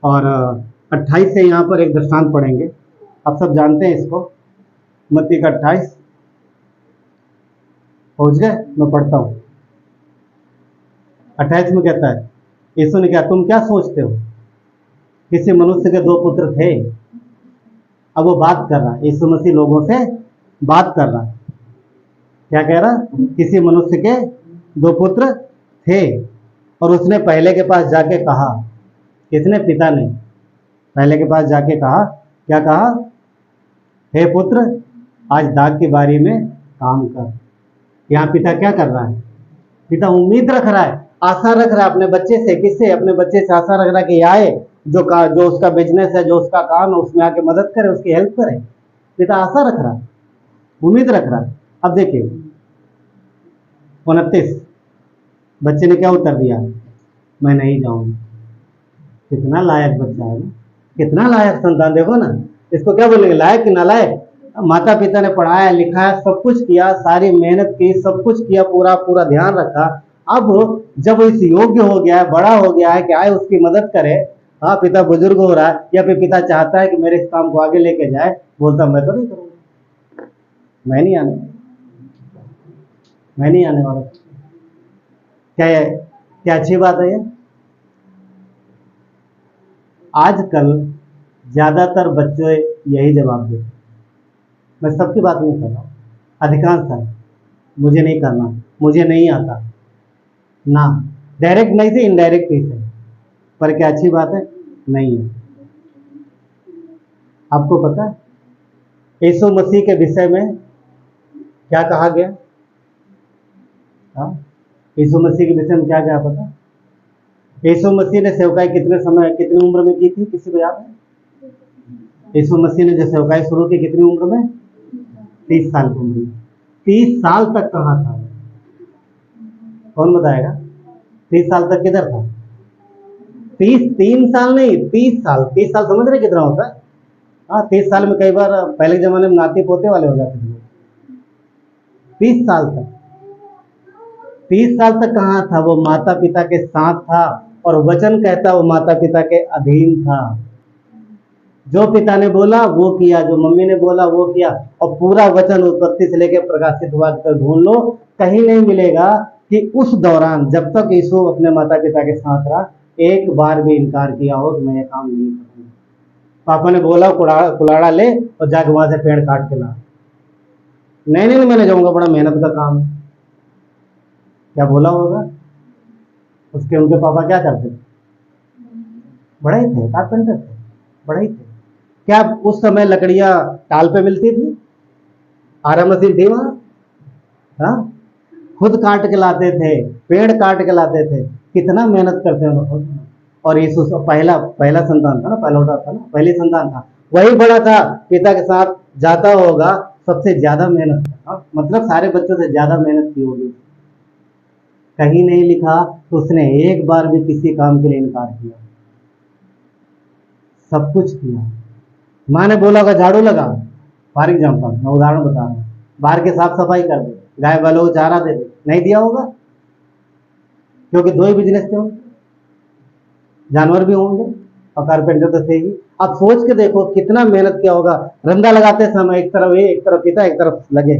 और 28 से यहाँ पर एक दृष्टांत पढ़ेंगे। आप सब जानते हैं इसको, मत्ती का 28 पहुँच गए, मैं पढ़ता हूँ। 28 में कहता है, यीशु ने कहा तुम क्या सोचते हो, किसी मनुष्य के 2 पुत्र थे। अब वो बात कर रहा है, यीशु मसीह लोगों से बात कर रहा है। क्या कह रहा, किसी मनुष्य के 2 पुत्र थे और उसने पहले के पास जाके कहा, किसने, पिता ने पहले के पास जाके कहा, क्या कहा, हे पुत्र आज दाग की बारी में काम कर। यहाँ पिता क्या कर रहा है, पिता उम्मीद रख रहा है, आशा रख रहा है अपने बच्चे से। किससे, अपने बच्चे से आशा रख रहा है कि आए, जो उसका बिजनेस है, जो उसका काम है, उसमें आके मदद करे, उसकी हेल्प करे। पिता आशा रख रहा है, उम्मीद रख रहा है। अब देखिए 29, बच्चे ने क्या उत्तर दिया, मैं नहीं जाऊंगा। कितना लायक बच्चा है, कितना लायक संतान, देखो ना, इसको क्या बोलेंगे, लायक कि नालायक। माता पिता ने पढ़ाया लिखाया, सब कुछ किया, सारी मेहनत की, सब कुछ किया, पूरा पूरा ध्यान रखा। अब जब इस योग्य हो गया है, बड़ा हो गया है कि आए उसकी मदद करे, हाँ पिता बुजुर्ग हो रहा है, या फिर पिता चाहता है कि मेरे इस काम को आगे लेके जाए, बोलता मैं तो नहीं करूँगा, मैं नहीं आने वाला। क्या अच्छी बात है ये। आजकल ज्यादातर बच्चे यही जवाब देते, मैं सबकी बात नहीं कर रहा हूँ, अधिकांश है, मुझे नहीं करना, मुझे नहीं आता ना, डायरेक्ट नहीं से इनडायरेक्ट ही से। पर क्या अच्छी बात है, नहीं है। आपको पता है यीशु मसीह के विषय में क्या कहा गया, यीशु मसीह के विषय में क्या कहा पता, यीशु मसीह ने सेवकाई कितनी उम्र में की थी, किसी को याद है? यीशु मसीह ने जो सेवकाई शुरू की कितनी उम्र में, 30 साल की उम्र में। 30 साल तक कहाँ था, कौन बताएगा? 30 साल तक किधर था? 3 साल नहीं, 30 साल। 30 साल समझ रहे कितना होता है? हाँ, 30 साल में कई बार पहले के जमाने में नाती पोते वाले हो जाते थे। 30 साल तक, 30 साल तक कहाँ था? वो माता पिता के साथ था, और वचन कहता वो माता पिता के अधीन था। जो पिता ने बोला वो किया, जो मम्मी ने बोला वो किया। और पूरा वचन उत्पत्ति से लेकर प्रकाशित वाक्य तक ढूंढ लो, कहीं नहीं मिलेगा कि उस दौरान जब तक यीशु अपने माता पिता के साथ रहा, एक बार भी इनकार किया हो कि मैं ये काम नहीं करूँगा। पापा ने बोला कुलाड़ा ले और जाके वहां से पेड़ काट के ला, नहीं मैं जाऊंगा, बड़ा मेहनत का काम है। क्या बोला होगा? उनके पापा क्या करते थे? बड़ा ही थे, कारपेंटर थे, बड़ा ही थे। क्या उस समय लकड़ियां टाल पे मिलती थी? आरा मशीन थी वहां? हाँ, खुद काट के लाते थे, पेड़ काट के लाते थे। कितना मेहनत करते हैं लोग। और यीशु पहला संतान था ना, पहलौठा था ना, पहली संतान था, वही बड़ा था, पिता के साथ जाता होगा, सबसे ज्यादा मेहनत था, मतलब सारे बच्चों से ज्यादा मेहनत की होगी। कहीं नहीं लिखा तो उसने एक बार भी किसी काम के लिए इनकार किया, सब कुछ किया। माँ ने बोला होगा झाड़ू लगा, फॉर एग्जाम्पल मैं उदाहरण बता रहा हूँ, बाहर के साफ सफाई कर दे, गाय वालों को चारा दे दे, नहीं दिया होगा, क्योंकि 2 ही बिजनेस थे, जानवर भी होंगे और कारपेंटर तो थे ही। अब सोच के देखो कितना मेहनत किया होगा। रंदा लगाते समय एक तरफ पिता एक तरफ लगे,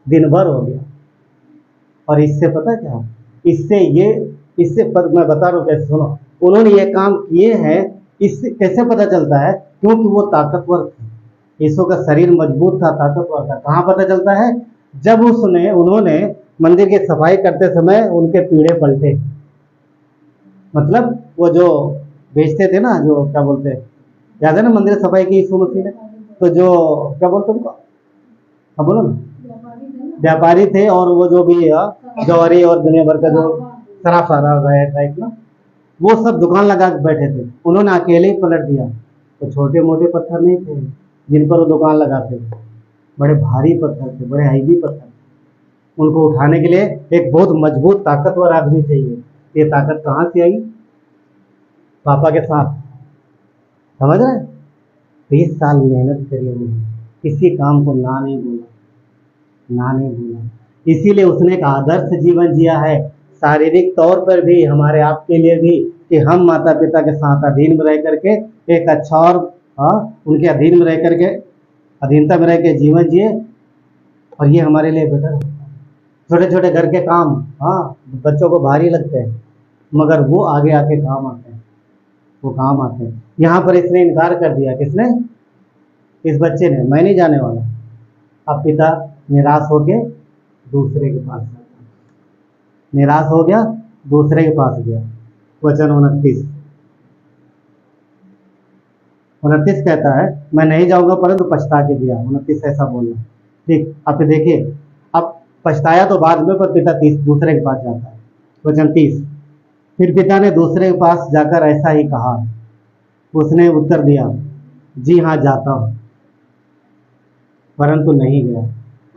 दिन भर हो गया। और इससे पता क्या, इससे मैं बता रहा हूँ कैसे, सुनो, उन्होंने ये काम किए हैं। इससे कैसे पता चलता है? क्योंकि वो ताकतवर थे, यीशु का शरीर मजबूत था, ताकतवर था। कहाँ पता चलता है? जब उन्होंने मंदिर की सफाई करते समय उनके पीढ़े पलटे, मतलब वो जो बेचते थे ना, जो क्या बोलते हैं, याद है ना, मंदिर सफाई की यीशु मसीह ने, तो जो क्या बोलते उनको, हाँ बोलो ना, व्यापारी थे, और वो जो भी जौहरी और दुनिया भर का जो सराफा टाइप ना, वो सब दुकान लगा के बैठे थे। उन्होंने अकेले ही पलट दिया। तो छोटे मोटे पत्थर नहीं थे जिन पर वो दुकान लगाते थे, बड़े भारी पत्थर थे, बड़े हैवी पत्थर। उनको उठाने के लिए एक बहुत मजबूत ताकतवर आदमी चाहिए। ये ताकत कहाँ से आई? पापा के साथ, समझ रहे? 30 साल मेहनत करी उन्होंने, किसी काम को ना नहीं बोला। इसीलिए उसने एक आदर्श जीवन जिया है, शारीरिक तौर पर भी, हमारे आपके लिए भी, कि हम माता पिता के साथ अधीन में रह करके एक अच्छा और उनके अधीन में रह करके, अधीनता में रह के जीवन जिए। और ये हमारे लिए बेटर है। छोटे छोटे घर के काम, हाँ, बच्चों को भारी लगते हैं, मगर वो आगे आके काम आते हैं, वो काम आते हैं। यहाँ पर इसने इनकार कर दिया, किसने? इस बच्चे ने, मैं नहीं जाने वाला। अब पिता निराश होके दूसरे के पास जाता है, निराश हो गया, दूसरे के पास गया। वचन 29 कहता है, मैं नहीं जाऊंगा परंतु पछता के दिया। 29 ऐसा बोलना, ठीक। अब देखिए, अब पछताया तो बाद में, पर पिता दूसरे के पास जाता है। वचन 30, फिर पिता ने दूसरे के पास जाकर ऐसा ही कहा। उसने उत्तर दिया, जी हाँ जाता हूं, परंतु नहीं गया।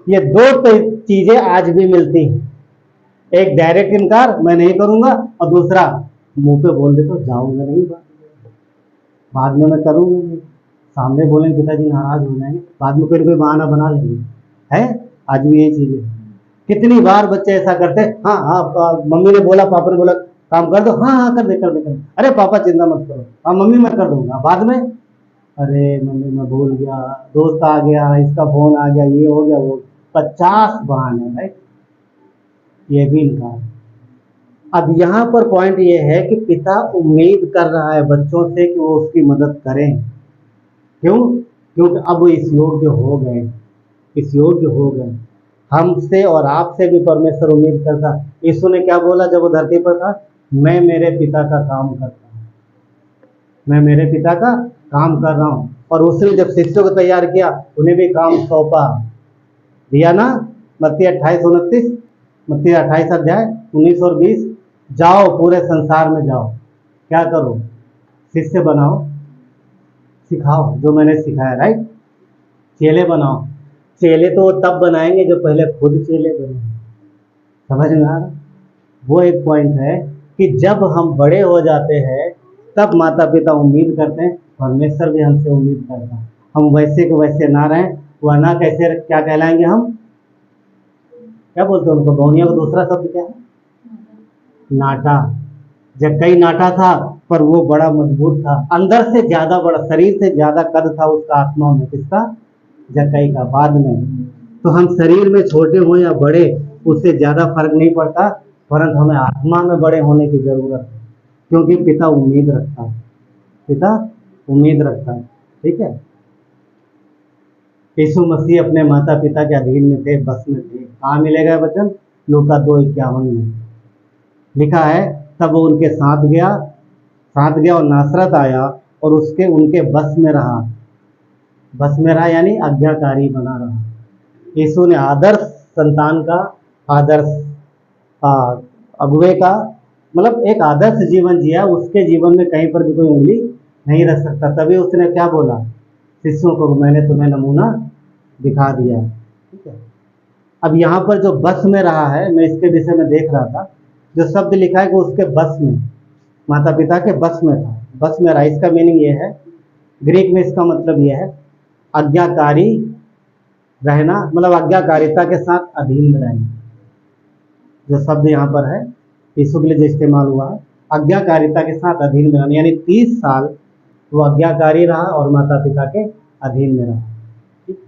ये दो चीजें आज भी मिलती हैं, एक डायरेक्ट इनकार, मैं नहीं करूंगा, और दूसरा मुंह पे बोल दे तो जाऊंगा नहीं, बाद में मैं करूंगा नहीं। सामने बोलेंगे पिताजी नाराज हो जाएंगे, बाद में कोई बहाना बना लेंगे, है। आज भी यही चीज है। कितनी बार बच्चे ऐसा करते हैं, हाँ हाँ मम्मी ने बोला, पापा ने बोला काम कर दो, हाँ हाँ कर दे कर दे कर दे, अरे पापा चिंता मत करो, हाँ मम्मी मैं कर दूंगा। बाद में, अरे मम्मी मैं भूल गया, दोस्त आ गया, इसका फोन आ गया, ये हो गया, वो 50 बहाने, राइट। ये भी इनकार। अब यहाँ पर पॉइंट ये है कि पिता उम्मीद कर रहा है बच्चों से कि वो उसकी मदद करें। क्यों? क्योंकि अब वो इस योग्य हो गए, इस योग्य हो गए। हमसे और आपसे भी परमेश्वर उम्मीद करता। यीशु ने क्या बोला जब वो धरती पर था? मैं मेरे पिता का काम करता हूँ, मैं मेरे पिता का काम कर रहा हूँ। और उसने जब शिष्यों को तैयार किया, उन्हें भी काम सौंपा, दिया ना। मत्ती 28-29, मत्ती 28 अध्याय 19 और 20, जाओ पूरे संसार में जाओ, क्या करो? शिष्य बनाओ, सिखाओ जो मैंने सिखाया, राइट। चेले बनाओ। चेले तो वो तब बनाएंगे जो पहले खुद चेले बने। समझ में आ रहा? वो एक पॉइंट है कि जब हम बड़े हो जाते हैं तब माता पिता उम्मीद करते हैं, परमेश्वर भी हमसे उम्मीद करता है हम वैसे को वैसे ना रहें, वरना कैसे क्या कहलाएंगे हम? क्या बोलते हैं उनको? गौनिया को दूसरा शब्द क्या है? नाटा। जक्कई नाटा था, पर वो बड़ा मजबूत था, अंदर से ज्यादा बड़ा, शरीर से ज्यादा कद था उसका आत्मा में। किसका? जक्कई का। बाद में तो हम शरीर में छोटे हो या बड़े, उससे ज्यादा फर्क नहीं पड़ता, परंतु हमें आत्मा में बड़े होने की जरूरत है, क्योंकि पिता उम्मीद रखता है, पिता उम्मीद रखता है। ठीक है। यीशु मसीह अपने माता पिता के अधीन में थे, बस में थे। कहाँ मिलेगा वचन? लूका 2:51 में लिखा है, तब वो उनके साथ गया और नासरत आया और उनके बस में रहा। बस में रहा यानी आज्ञाकारी बना रहा। यीशु ने आदर्श संतान का, आदर्श अगुवे का, मतलब एक आदर्श जीवन जिया। उसके जीवन में कहीं पर भी कोई उंगली नहीं रख सकता। तभी उसने क्या बोला शिष्यों को? मैंने तुम्हें नमूना दिखा दिया। ठीक है। अब यहाँ पर जो बस में रहा है, मैं इसके विषय में देख रहा था, जो शब्द लिखा है कि उसके बस में, माता पिता के बस में था, बस में रहा। इसका मीनिंग ये है, ग्रीक में इसका मतलब ये है आज्ञाकारी रहना, मतलब आज्ञाकारिता के साथ अधीन में रहना। जो शब्द यहाँ पर है यीशु के लिए जो इस्तेमाल हुआ है, आज्ञाकारिता के साथ अधीन में रहना, यानी 30 साल वो आज्ञाकारी रहा और माता पिता के अधीन में रहा। ठीक,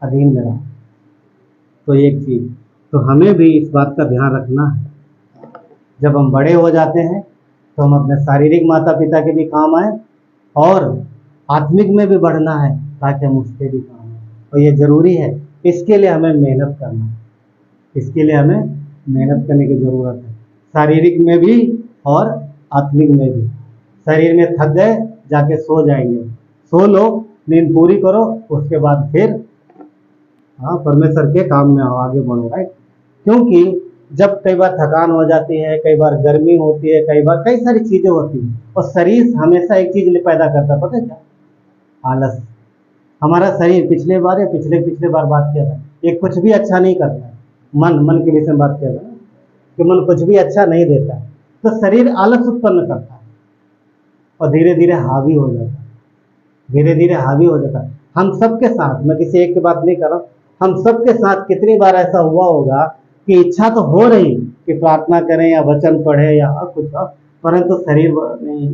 अधीन में रहा। तो एक चीज तो हमें भी इस बात का ध्यान रखना है, जब हम बड़े हो जाते हैं तो हम अपने शारीरिक माता पिता के भी काम आए और आत्मिक में भी बढ़ना है, ताकि हम उसके भी काम आए। और ये जरूरी है, इसके लिए हमें मेहनत करना है, इसके लिए हमें मेहनत करने की जरूरत है, शारीरिक में भी और आत्मिक में भी। शरीर में थक गए, जाके सो जाएंगे, सो लो, नींद पूरी करो, उसके बाद फिर परमेश्वर के काम में आओ, आगे बढ़ो, राइट। क्योंकि जब कई बार थकान हो जाती है, कई बार गर्मी होती है, कई बार कई सारी चीजें होती हैं, और शरीर हमेशा एक चीज पैदा करता है, पता है क्या? आलस। हमारा शरीर पिछले बार बात किया था, ये कुछ भी अच्छा नहीं करता है। मन के विषय में बात किया था कि मन कुछ भी अच्छा नहीं देता है, तो शरीर आलस उत्पन्न करता है और धीरे धीरे हावी हो जाता है, धीरे धीरे हावी हो जाता है। हम सबके साथ, मैं किसी एक की बात नहीं कर रहा हूँ, हम सबके साथ कितनी बार ऐसा हुआ होगा कि इच्छा तो हो रही कि प्रार्थना करें या वचन पढ़े या कुछ और, परंतु शरीर नहीं,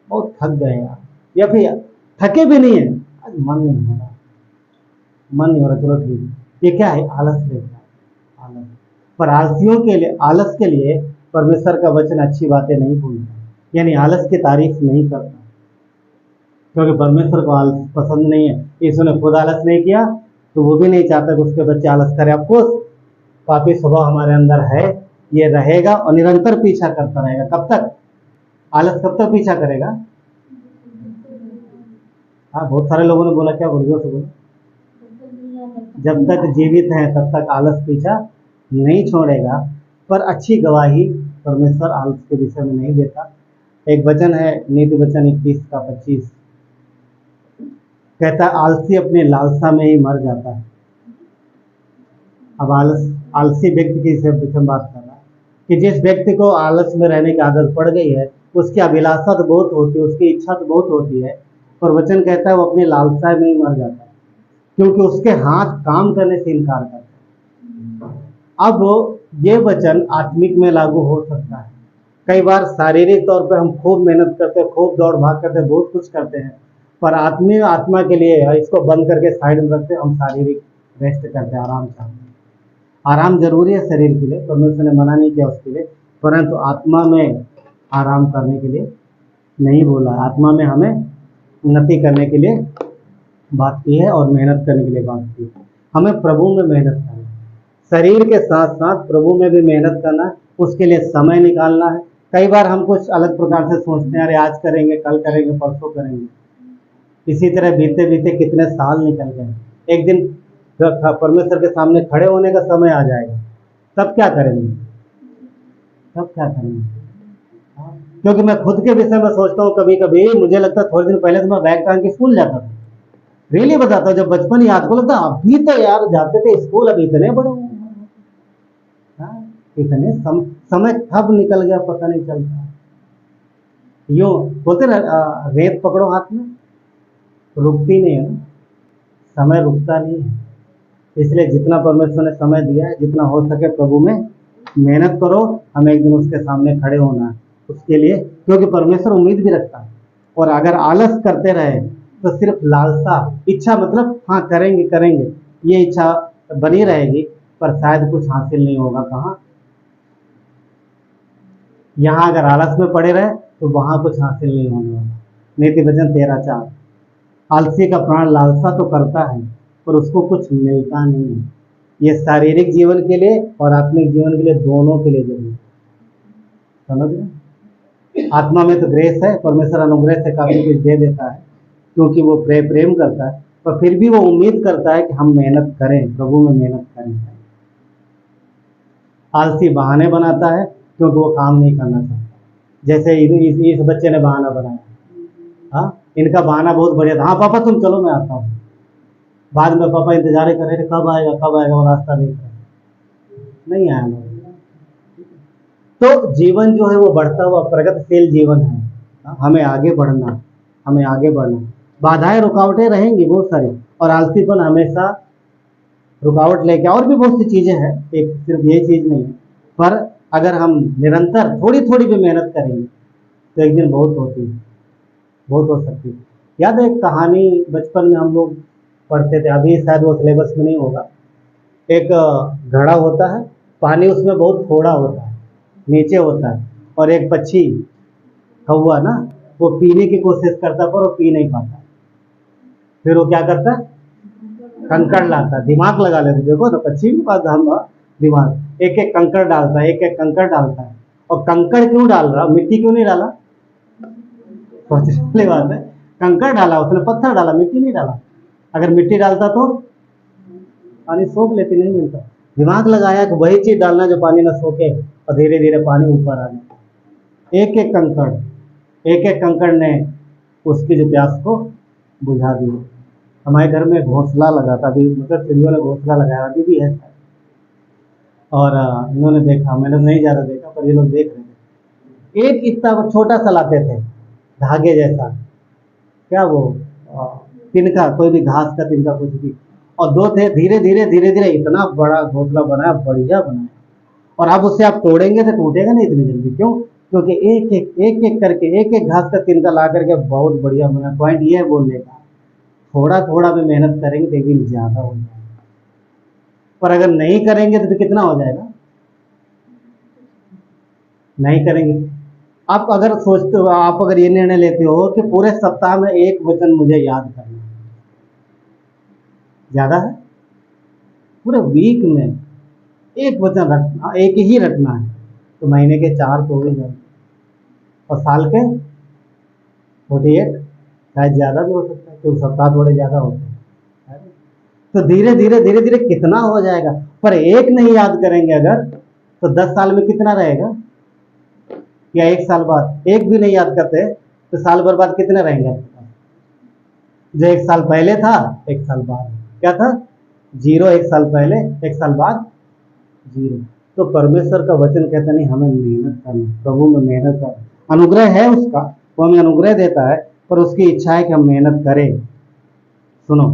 बहुत थक गए यार, या फिर थके भी नहीं है, आज मन नहीं हो रहा, चलो ठीक है। ये क्या है? आलस लेता है, आलस। पर आलसियों के लिए, आलस के लिए परमेश्वर का वचन अच्छी बातें नहीं बोलता, यानी आलस की तारीफ नहीं करता, क्योंकि परमेश्वर को आलस पसंद नहीं है। यीशु ने खुद आलस नहीं किया, तो वो भी नहीं चाहता कि उसके बच्चे आलस करें। ऑफकोर्स पापी स्वभाव हमारे अंदर है, ये रहेगा और निरंतर पीछा करता रहेगा। कब तक? आलस कब तक पीछा करेगा? हाँ, बहुत सारे लोगों ने बोला, क्या बोल रहे हो? जब तक जीवित हैं तब तक आलस पीछा नहीं छोड़ेगा। पर अच्छी गवाही परमेश्वर आलस के विषय में नहीं देता। एक वचन है नीति वचन 21:25, कहता है आलसी अपने लालसा में ही मर जाता है। अब आलसी व्यक्ति की से हम बात कर रहा है कि जिस व्यक्ति को आलस में रहने की आदत पड़ गई है, उसकी अभिलाषा तो बहुत होती है, उसकी इच्छा तो बहुत होती है, पर वचन कहता है वो अपनी लालसा में ही मर जाता है, क्योंकि उसके हाथ काम करने से इनकार करते हैं। अब ये वचन आत्मिक में लागू हो सकता है। कई बार शारीरिक तौर पर हम खूब मेहनत करते हैं, खूब दौड़ भाग करते हैं, बहुत कुछ करते हैं, पर आत्मा के लिए इसको बंद करके साइड में रखते हैं। हम शारीरिक रेस्ट करते हैं, आराम चाहते हैं। आराम जरूरी है शरीर के लिए, परमेश्वर ने मना नहीं किया उसके लिए, परंतु आत्मा में आराम करने के लिए नहीं बोला। आत्मा में हमें उन्नति करने के लिए बात की है और मेहनत करने के लिए बात की है। हमें प्रभु में मेहनत करना है, शरीर के साथ साथ प्रभु में भी मेहनत करना है, उसके लिए समय निकालना है। कई बार हम कुछ अलग प्रकार से सोचते हैं, अरे आज करेंगे, कल करेंगे, परसों करेंगे। इसी तरह बीते बीते कितने साल निकल गए। एक दिन परमेश्वर के सामने खड़े होने का समय आ जाएगा, तब क्या करेंगे? तब क्या करेंगे? क्योंकि मैं खुद के विषय में सोचता हूँ, कभी कभी मुझे लगता है थोड़े दिन पहले तो मैं बैग टांग के स्कूल जाता था। रियली बताता हूँ, जब बचपन याद को लगता अभी तो यार जाते थे स्कूल, अभी इतने बड़े हुए, इतने समय कब निकल गया पता नहीं चलता। यूं बोलते ना, रेत पकड़ो हाथ में, रुकती नहीं है ना, समय रुकता नहीं है। इसलिए जितना परमेश्वर ने समय दिया है, जितना हो सके प्रभु में मेहनत करो। हमें एक दिन उसके सामने खड़े होना है उसके लिए, क्योंकि परमेश्वर उम्मीद भी रखता है। और अगर आलस करते रहे तो सिर्फ लालसा, इच्छा, मतलब हाँ करेंगे करेंगे, ये इच्छा बनी रहेगी, पर शायद कुछ हासिल नहीं होगा। कहाँ? यहाँ अगर आलस में पड़े रहे तो वहां कुछ हासिल नहीं होने वाला। नीति वचन 13:4, आलसी का प्राण लालसा तो करता है पर उसको कुछ मिलता नहीं है। ये शारीरिक जीवन के लिए और आत्मिक जीवन के लिए, दोनों के लिए जरूरी है। समझ रहे? आत्मा में तो ग्रेस है, परमेश्वर अनुग्रह से काफी कुछ दे देता है, क्योंकि वो प्रेम करता है, पर फिर भी वो उम्मीद करता है कि हम मेहनत करें, प्रभु में मेहनत करें। आलसी बहाने बनाता है क्योंकि वो काम नहीं करना चाहता। जैसे इस बच्चे ने बहाना बनाया, हाँ इनका बहाना बहुत बढ़िया था, हाँ पापा तुम चलो मैं आता हूँ। बाद में पापा इंतजार कर रहे थे, कब आएगा कब आएगा, वो रास्ता देख रहे नहीं आया। तो जीवन जो है वो बढ़ता हुआ प्रगतिशील जीवन है। हमें आगे बढ़ना, हमें आगे बढ़ना। बाधाएं रुकावटें रहेंगी बहुत सारी, और आलसीपन हमेशा रुकावट लेके, और भी बहुत सी चीजें हैं, एक सिर्फ यही चीज नहीं है। पर अगर हम निरंतर थोड़ी थोड़ी भी मेहनत करेंगे तो एक दिन बहुत होती है, बहुत हो सकती है। याद है एक कहानी बचपन में हम लोग पढ़ते थे, अभी शायद वो सिलेबस में नहीं होगा। एक घड़ा होता है, पानी उसमें बहुत थोड़ा होता है, नीचे होता है, और एक पक्षी कौवा ना, वो पीने की कोशिश करता पर वो पी नहीं पाता। फिर वो क्या करता है? कंकड़ लाता है, दिमाग लगा लेते। देखो तो पक्षी के पास हम दिमाग, एक एक कंकड़ डालता है, एक एक कंकड़ डालता है। और कंकड़ क्यों डाल रहा, मिट्टी क्यों नहीं डाला? सोचने वाली बात है। कंकड़ डाला उसने, पत्थर डाला, मिट्टी नहीं डाला। अगर मिट्टी डालता तो पानी सोख लेती, नहीं मिलता। दिमाग लगाया कि वही चीज डालना जो पानी ना सोखे, और धीरे धीरे पानी ऊपर आ जाए। एक एक कंकड़ ने उसकी जो प्यास को बुझा दी। हमारे घर में घोंसला लगा था, अभी मतलब चिड़ियों ने घोंसला लगाया, अभी भी है। और इन्होंने देखा, मैंने नहीं ज़्यादा देखा, पर ये लोग देख रहे थे। एक इतना छोटा सा लाते थे, धागे जैसा, क्या वो तिनका, कोई भी घास का तिनका कुछ भी, और दो थे। धीरे धीरे धीरे धीरे इतना बड़ा घोंसला बनाया, बढ़िया बनाया। और अब उससे आप तोड़ेंगे तो टूटेगा नहीं इतनी जल्दी। क्यों? क्योंकि एक एक करके, एक एक घास का तिनका ला करके बहुत बढ़िया बना। पॉइंट ये है बोलने का, थोड़ा थोड़ा भी मेहनत करेंगे तो एक दिन ज़्यादा हो जाएगा, पर अगर नहीं करेंगे तो कितना हो जाएगा? नहीं करेंगे। आप अगर सोचते हो, आप अगर ये निर्णय लेते हो कि पूरे सप्ताह में एक वचन मुझे याद करना है, ज्यादा है? पूरे वीक में एक वचन रटना, एक ही रटना है, तो महीने के 4 तो हो ही जाएंगे, और साल के 48, शायद ज्यादा भी हो सकता है, क्योंकि सप्ताह थोड़े ज्यादा होते हैं। तो धीरे धीरे धीरे धीरे कितना हो जाएगा। पर एक नहीं याद करेंगे अगर, तो 10 साल में कितना रहेगा, या 1 साल बाद एक भी नहीं याद करते तो साल भर बाद कितने रहेंगे? जो 1 साल पहले था 1 साल बाद क्या था? 0। 1 साल पहले 1 साल बाद 0। तो परमेश्वर का वचन कहता नहीं, हमें मेहनत करनी, प्रभु में मेहनत करना। अनुग्रह है उसका, वो हमें अनुग्रह देता है, पर उसकी इच्छा है कि हम मेहनत करें। सुनो,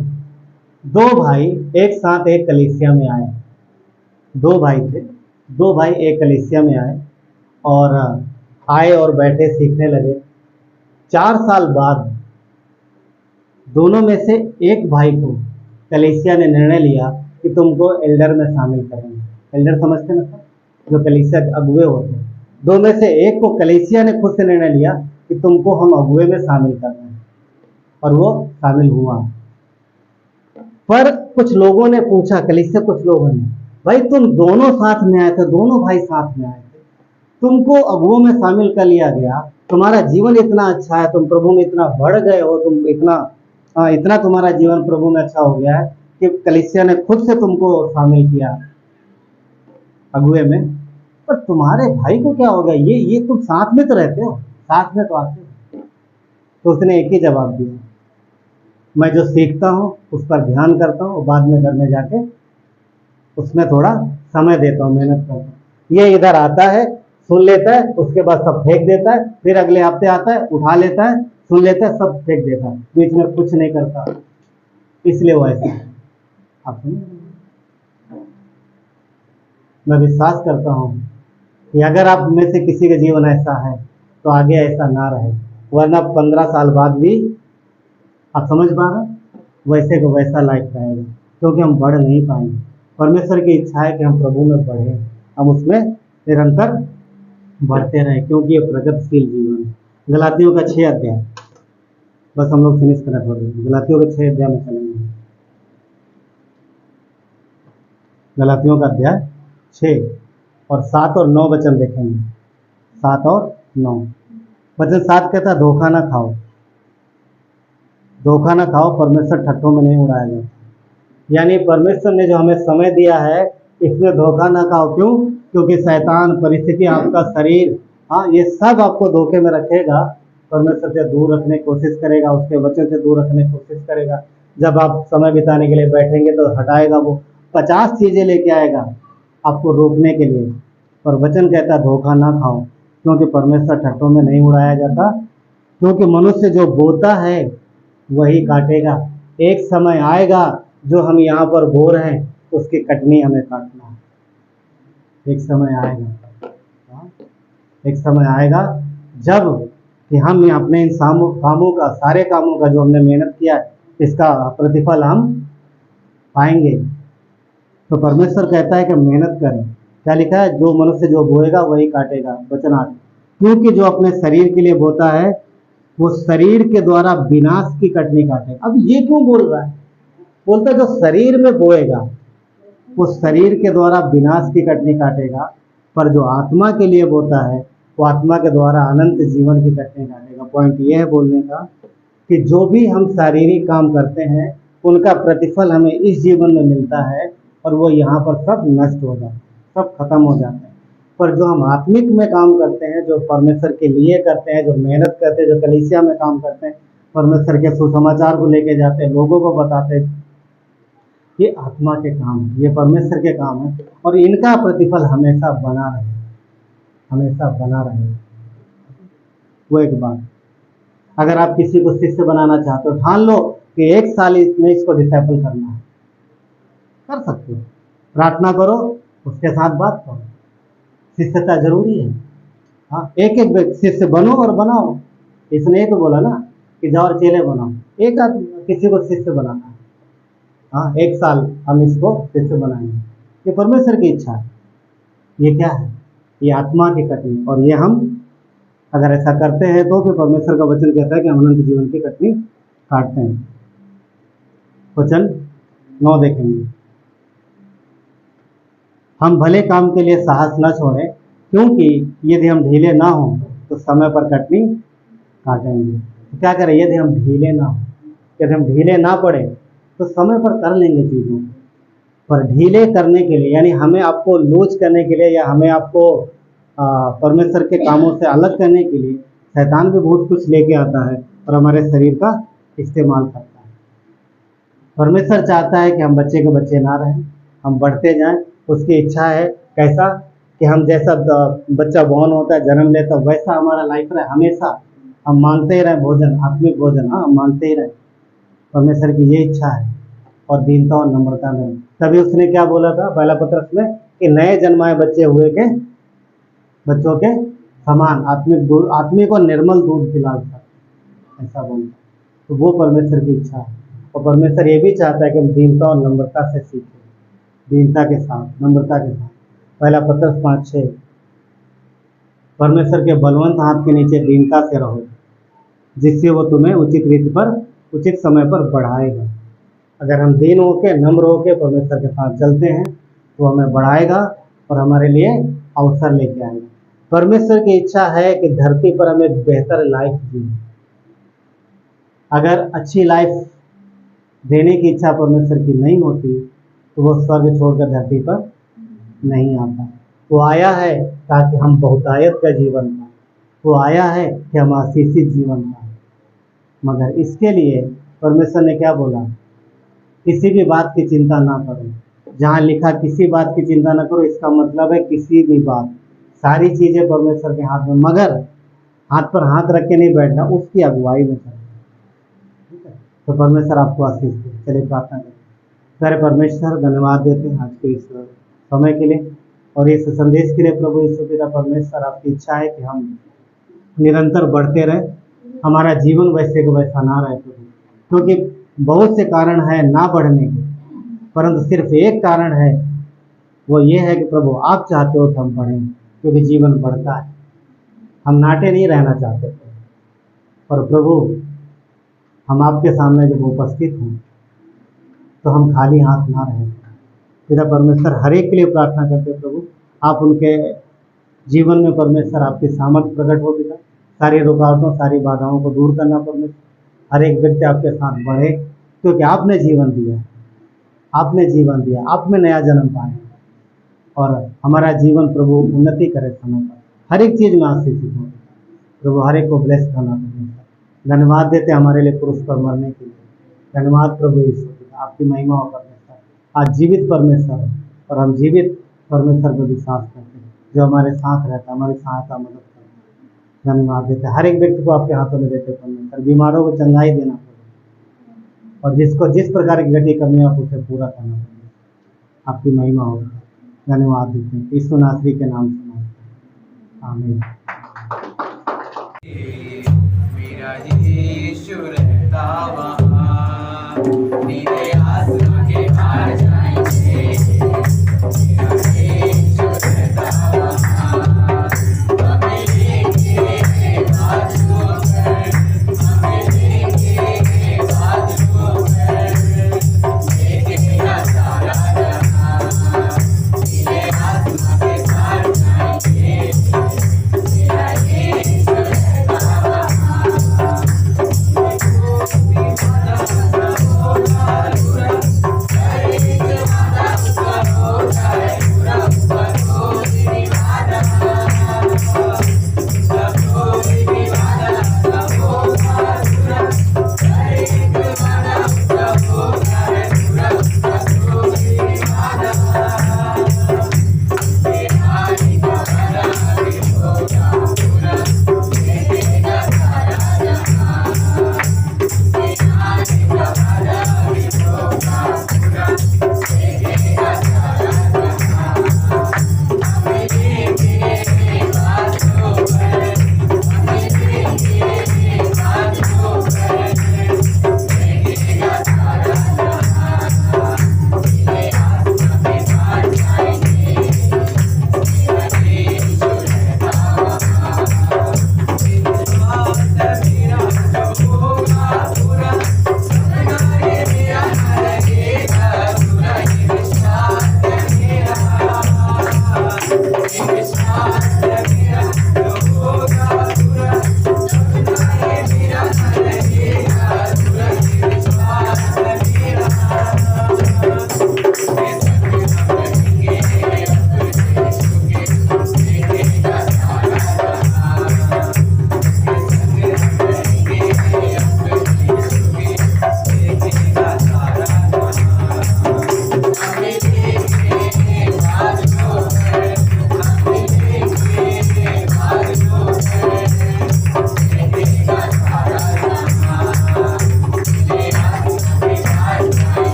2 भाई एक साथ एक कलीसिया में आए। 2 भाई थे, 2 भाई एक कलीसिया में आए, और आए और बैठे सीखने लगे। 4 साल बाद दोनों में से एक भाई को कलीसिया ने निर्णय लिया कि तुमको एल्डर में शामिल करेंगे। एल्डर समझते ना सर, जो कलीसिया के अगुए होते हैं। 2 में से एक को कलीसिया ने खुद से निर्णय लिया कि तुमको हम अगुए में शामिल करना है, और वो शामिल हुआ। पर कुछ लोगों ने पूछा, कलीसिया कुछ लोगों ने, भाई तुम दोनों साथ में आए थे, दोनों भाई साथ में आए थे, तुमको अगुओं में शामिल कर लिया गया, तुम्हारा जीवन इतना अच्छा है, तुम प्रभु में इतना बढ़ गए हो, तुम इतना तुम्हारा जीवन प्रभु में अच्छा हो गया है कि कलीसिया ने खुद से तुमको शामिल किया अगुए में, पर तुम्हारे भाई को क्या हो गया? ये तुम साथ में तो रहते हो, साथ में तो आते हो। तो उसने एक ही जवाब दिया, मैं जो सीखता हूँ उस पर ध्यान करता हूँ, और बाद में घर में जाके उसमें थोड़ा समय देता हूँ, मेहनत करता हूँ। ये इधर आता है, सुन लेता है, उसके बाद सब फेंक देता है, फिर अगले हफ्ते आता है, उठा लेता है, सुन लेता है, सब फेंक देता है, बीच में कुछ नहीं करता। इसलिए वो ऐसा है। आप सुनिए, मैं विश्वास करता हूँ कि अगर आप में से किसी का जीवन ऐसा है तो आगे ऐसा ना रहे, वरना 15 साल बाद भी आप समझ पा रहे, वैसे को वैसा लाइफ रहेगा, क्योंकि हम बढ़ नहीं पाएंगे। परमेश्वर की इच्छा है कि हम प्रभु में बढ़ें, हम उसमें निरंतर बढ़ते रहें, क्योंकि ये प्रगतिशील जीवन है। गलातियों का 6 अध्याय, बस हम लोग फिनिश करना थोड़ी, गलातियों के 6 अध्याय में चलेंगे। गलातियों का अध्याय 6 और 7 और 9 वचन देखेंगे। 7 और 9 वचन। 7 कहता है, धोखा ना खाओ, धोखा ना खाओ, परमेश्वर ठट्ठों में नहीं उड़ाया जाता। यानी परमेश्वर ने जो हमें समय दिया है, इसमें धोखा ना खाओ। क्यों? क्योंकि शैतान, परिस्थिति, आपका शरीर, हाँ, ये सब आपको धोखे में रखेगा, परमेश्वर से दूर रखने की कोशिश करेगा, उसके वचन से दूर रखने की कोशिश करेगा। जब आप समय बिताने के लिए बैठेंगे तो हटाएगा, वो 50 चीजें लेके आएगा आपको रोकने के लिए। पर वचन कहता है, धोखा ना खाओ, क्योंकि परमेश्वर ठट्ठों में नहीं उड़ाया जाता। क्योंकि मनुष्य जो बोता है वही काटेगा। एक समय आएगा जो हम यहाँ पर बो रहे हैं, उसकी कटनी हमें काटना है। एक समय आएगा, एक समय आएगा जब कि हम अपने इन कामों का, सारे कामों का जो हमने मेहनत किया है, इसका प्रतिफल हम पाएंगे। तो परमेश्वर कहता है कि मेहनत करें। क्या लिखा है? जो मनुष्य जो बोएगा वही काटेगा। वचन 8, क्योंकि जो अपने शरीर के लिए बोता है वो शरीर के द्वारा विनाश की कटनी काटेगा। अब ये क्यों बोल रहा है? बोलता है जो शरीर में बोएगा वो शरीर के द्वारा विनाश की कटनी काटेगा, पर जो आत्मा के लिए बोता है वो आत्मा के द्वारा अनंत जीवन की कटनी काटेगा। पॉइंट ये है बोलने का कि जो भी हम शारीरिक काम करते हैं उनका प्रतिफल हमें इस जीवन में मिलता है, और वो यहाँ पर सब नष्ट हो जाता है, सब खत्म हो जाता है। पर जो हम आत्मिक में काम करते हैं, जो परमेश्वर के लिए करते हैं, जो मेहनत करते हैं, जो कलीसिया में काम करते हैं, परमेश्वर के सुसमाचार को लेके जाते हैं, लोगों को बताते हैं, ये आत्मा के काम है, ये परमेश्वर के काम है, और इनका प्रतिफल हमेशा बना रहे, हमेशा बना रहे। वो एक बात, अगर आप किसी को शिष्य बनाना चाहते हो, ठान लो कि 1 साल इसमें इसको डिसाइपल करना है, कर सकते हो। प्रार्थना करो, उसके साथ बात करो, शिष्यता जरूरी है। हाँ, एक एक शिष्य बनो और बनाओ। इसने तो बोला ना कि जाओ और चेले बनाओ, एक आदमी किसी को शिष्य बनाना है। हाँ, 1 साल हम इसको शिष्य बनाएंगे, ये परमेश्वर की इच्छा है। ये क्या है? ये आत्मा की कटनी। और ये हम अगर ऐसा करते हैं तो फिर परमेश्वर का वचन कहता है कि हम अनंत जीवन की कटनी काटते हैं। वचन 9 देखेंगे, हम भले काम के लिए साहस न छोड़ें, क्योंकि यदि हम ढीले ना हों तो समय पर कटनी काटेंगे। तो क्या करें, यदि हम ढीले ना हो, यदि हम ढीले ना पड़े तो समय पर कर लेंगे चीज़ों को। पर ढीले करने के लिए, यानी हमें आपको लूज करने के लिए, या हमें आपको परमेश्वर के कामों से अलग करने के लिए शैतान भी बहुत कुछ लेके आता है और हमारे शरीर का इस्तेमाल करता है। परमेश्वर चाहता है कि हम बच्चे के बच्चे ना रहें, हम बढ़ते जाएं। उसकी इच्छा है कैसा, कि हम जैसा बच्चा बॉर्न होता है, जन्म लेता है, वैसा हमारा लाइफ रहे, हमेशा हम मांगते ही रहें भोजन, आत्मिक भोजन। हाँ, हम मांगते ही रहें। परमेश्वर की ये इच्छा है, और दीनता और नम्रता में। तभी उसने क्या बोला था पहला पत्रस में, कि नए जन्माए बच्चे हुए के बच्चों के समान आत्मिक और निर्मल दूध पिलाओ, ऐसा बोलता। तो वो परमेश्वर की इच्छा है। और परमेश्वर ये भी चाहता है कि हम दीनता और नम्रता से सीखें, दीनता के साथ, नम्रता के साथ। पहला पत्रस 5:6, परमेश्वर के बलवंत हाथ के नीचे दीनता से रहो, जिससे वो तुम्हें उचित रीति पर, उचित समय पर बढ़ाएगा। अगर हम दीन होके, नम्र होके परमेश्वर के साथ चलते हैं तो हमें बढ़ाएगा और हमारे लिए अवसर लेके आएगा। परमेश्वर की इच्छा है कि धरती पर हमें बेहतर लाइफ जिए। अगर अच्छी लाइफ देने की इच्छा परमेश्वर की नहीं होती तो वो स्वर्ग छोड़कर धरती पर नहीं आता। वो आया है ताकि हम बहुतायत का जीवन पाएं, वो आया है कि हम आशीषित जीवन पाएं। मगर इसके लिए परमेश्वर ने क्या बोला, किसी भी बात की चिंता ना करो। जहाँ लिखा किसी बात की चिंता ना करो, इसका मतलब है किसी भी बात, सारी चीज़ें परमेश्वर के हाथ में, मगर हाथ पर हाथ रख के नहीं बैठना, उसकी अगुवाई में चलना। ठीक है, तो परमेश्वर आपको आशीष दे। चलिए प्रार्थना करें। सारे परमेश्वर, धन्यवाद देते हैं आज के इस समय के लिए और इस संदेश के लिए। प्रभु यीशु पिता परमेश्वर, आपकी इच्छा है कि हम निरंतर बढ़ते रहें, हमारा जीवन वैसे को वैसा ना रहे प्रभु, क्योंकि बहुत से कारण है ना बढ़ने के, परंतु सिर्फ एक कारण है, वो ये है कि प्रभु आप चाहते हो कि हम बढ़ें, क्योंकि जीवन बढ़ता है। हम नाटे नहीं रहना चाहते, और प्रभु हम आपके सामने जब उपस्थित हों तो हम खाली हाथ ना रहें। पिता परमेश्वर, हर एक के लिए प्रार्थना करते हैं प्रभु, आप उनके जीवन में परमेश्वर आपकी सामर्थ्य प्रकट हो पिता। सारी रुकावटों, सारी बाधाओं को दूर करना परमेश्वर, हर एक व्यक्ति आपके साथ बढ़े, क्योंकि आपने जीवन दिया, आपने जीवन दिया, आप में नया जन्म पाए, और हमारा जीवन प्रभु उन्नति करे समय पर, हर एक चीज़ में आशीषित हो प्रभु, हर एक को ब्लेस करना परमेश्वर। धन्यवाद देते हमारे लिए क्रूस पर मरने के लिए। धन्यवाद प्रभु यीशु, आपकी महिमा हो परमेश्वर। आज जीवित परमेश्वर है और हम जीवित परमेश्वर पर विश्वास करते हैं, जो हमारे साथ रहता है, हमारी सहायता मदद करता है। धन्यवाद देते हैं, हर एक व्यक्ति को आपके हाथों में देते परमेश्वर। बीमारों को चंगाई देना पड़ेगा, और जिसको जिस प्रकार की घटी कमी आप उसे पूरा करना पड़ेगा। आपकी महिमा होगी। धन्यवाद देते हैं यीशु नासरी के नाम से मांगते हैं, आमीन। मेरा यीशु रहता वहाँ, नीले आसमां के पार जाएंगे। मेरा यीशु रहता वहाँ, हमें लेके बात को कर, हमें लेके बात को कर, लेके मेरा सारा जहां, नीले आसमां के पार जाएंगे। मेरा यीशु रहता वहाँ।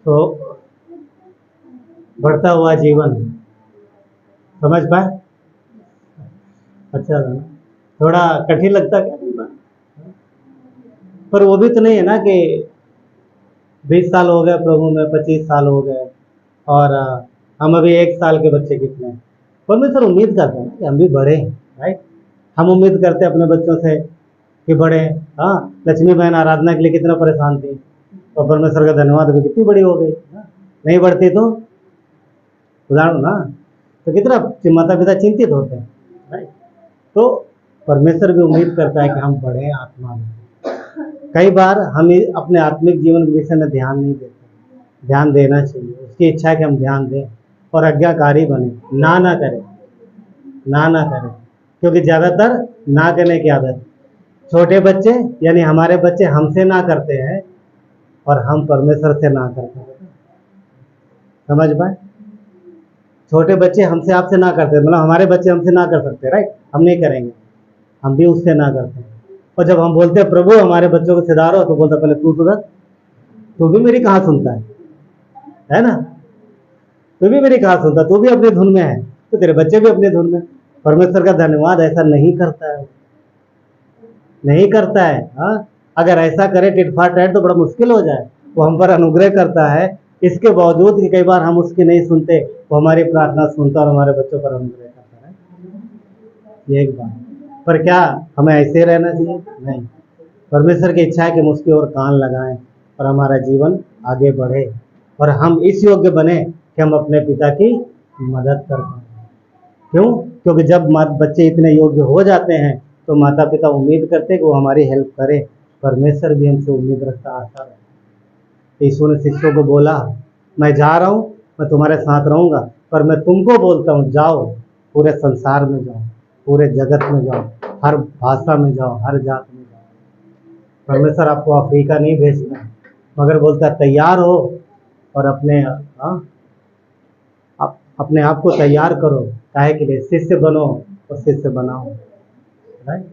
तो बढ़ता हुआ जीवन समझ पाए? अच्छा था ना? थोड़ा कठिन लगता क्या? पर वो भी तो नहीं है ना कि 20 साल हो गए प्रभु में, 25 साल हो गए और हम अभी 1 साल के बच्चे कितने हैं। परमेश्वर उम्मीद करते हैं कि हम भी बढ़े, राइट। हम उम्मीद करते हैं अपने बच्चों से कि बढ़े। हाँ, लक्ष्मी बहन आराधना के लिए कितना परेशान थी और परमेश्वर का धन्यवाद भी कितनी बड़ी हो गई। नहीं बढ़ती तो उदाहरण ना, तो कितना माता पिता चिंतित होते हैं, राइट। तो परमेश्वर भी उम्मीद करता है कि हम बढ़े आत्मा में। कई बार हम अपने आत्मिक जीवन के विषय में ध्यान नहीं देते, ध्यान देना चाहिए। उसकी इच्छा है कि हम ध्यान दें और आज्ञाकारी बने, ना करें, ना करें, क्योंकि ज़्यादातर ना करने की आदत। छोटे बच्चे यानी हमारे बच्चे हमसे ना करते हैं और हम परमेश्वर से ना करते हैं। समझ पाए? छोटे बच्चे हमसे आपसे ना करते, मतलब हमारे बच्चे हमसे ना कर सकते, राइट। हम नहीं करेंगे, हम भी उससे ना करते हैं। और जब हम बोलते हैं प्रभु हमारे बच्चों को सुधारो, तो बोलता पहले तू सुधर, तू भी मेरी कहाँ सुनता है ना? तू भी मेरी कहाँ सुनता, तू भी अपनी धुन में है, तो तेरे बच्चे भी अपनी धुन में। परमेश्वर का धन्यवाद ऐसा नहीं करता है, नहीं करता है। हाँ, अगर ऐसा करे टिटफाट है तो बड़ा मुश्किल हो जाए। वो हम पर अनुग्रह करता है, इसके बावजूद कि कई बार हम उसकी नहीं सुनते, वो हमारी प्रार्थना सुनता और हमारे बच्चों पर अनुग्रह करता है। ये एक बात। पर क्या हमें ऐसे रहना चाहिए? नहीं। परमेश्वर की इच्छा है कि हम उसकी ओर कान लगाएं और हमारा जीवन आगे बढ़े और हम इस योग्य बने कि हम अपने पिता की मदद कर पाएं। क्यों? क्योंकि जब बच्चे इतने योग्य हो जाते हैं तो माता पिता उम्मीद करते हैं कि वो हमारी हेल्प करे। परमेश्वर भी हमसे उम्मीद रखता, आशा रखता। यीशु ने शिष्यों को बोला, मैं जा रहा हूँ, मैं तुम्हारे साथ रहूँगा, पर मैं तुमको बोलता हूँ जाओ, पूरे संसार में जाओ, पूरे जगत में जाओ, हर भाषा में जाओ, हर जात में जाओ। परमेश्वर आपको अफ्रीका नहीं भेजता, मगर बोलता तैयार हो और अपने आप को तैयार करो, काहे के लिए? शिष्य बनो और शिष्य बनाओ, राइट।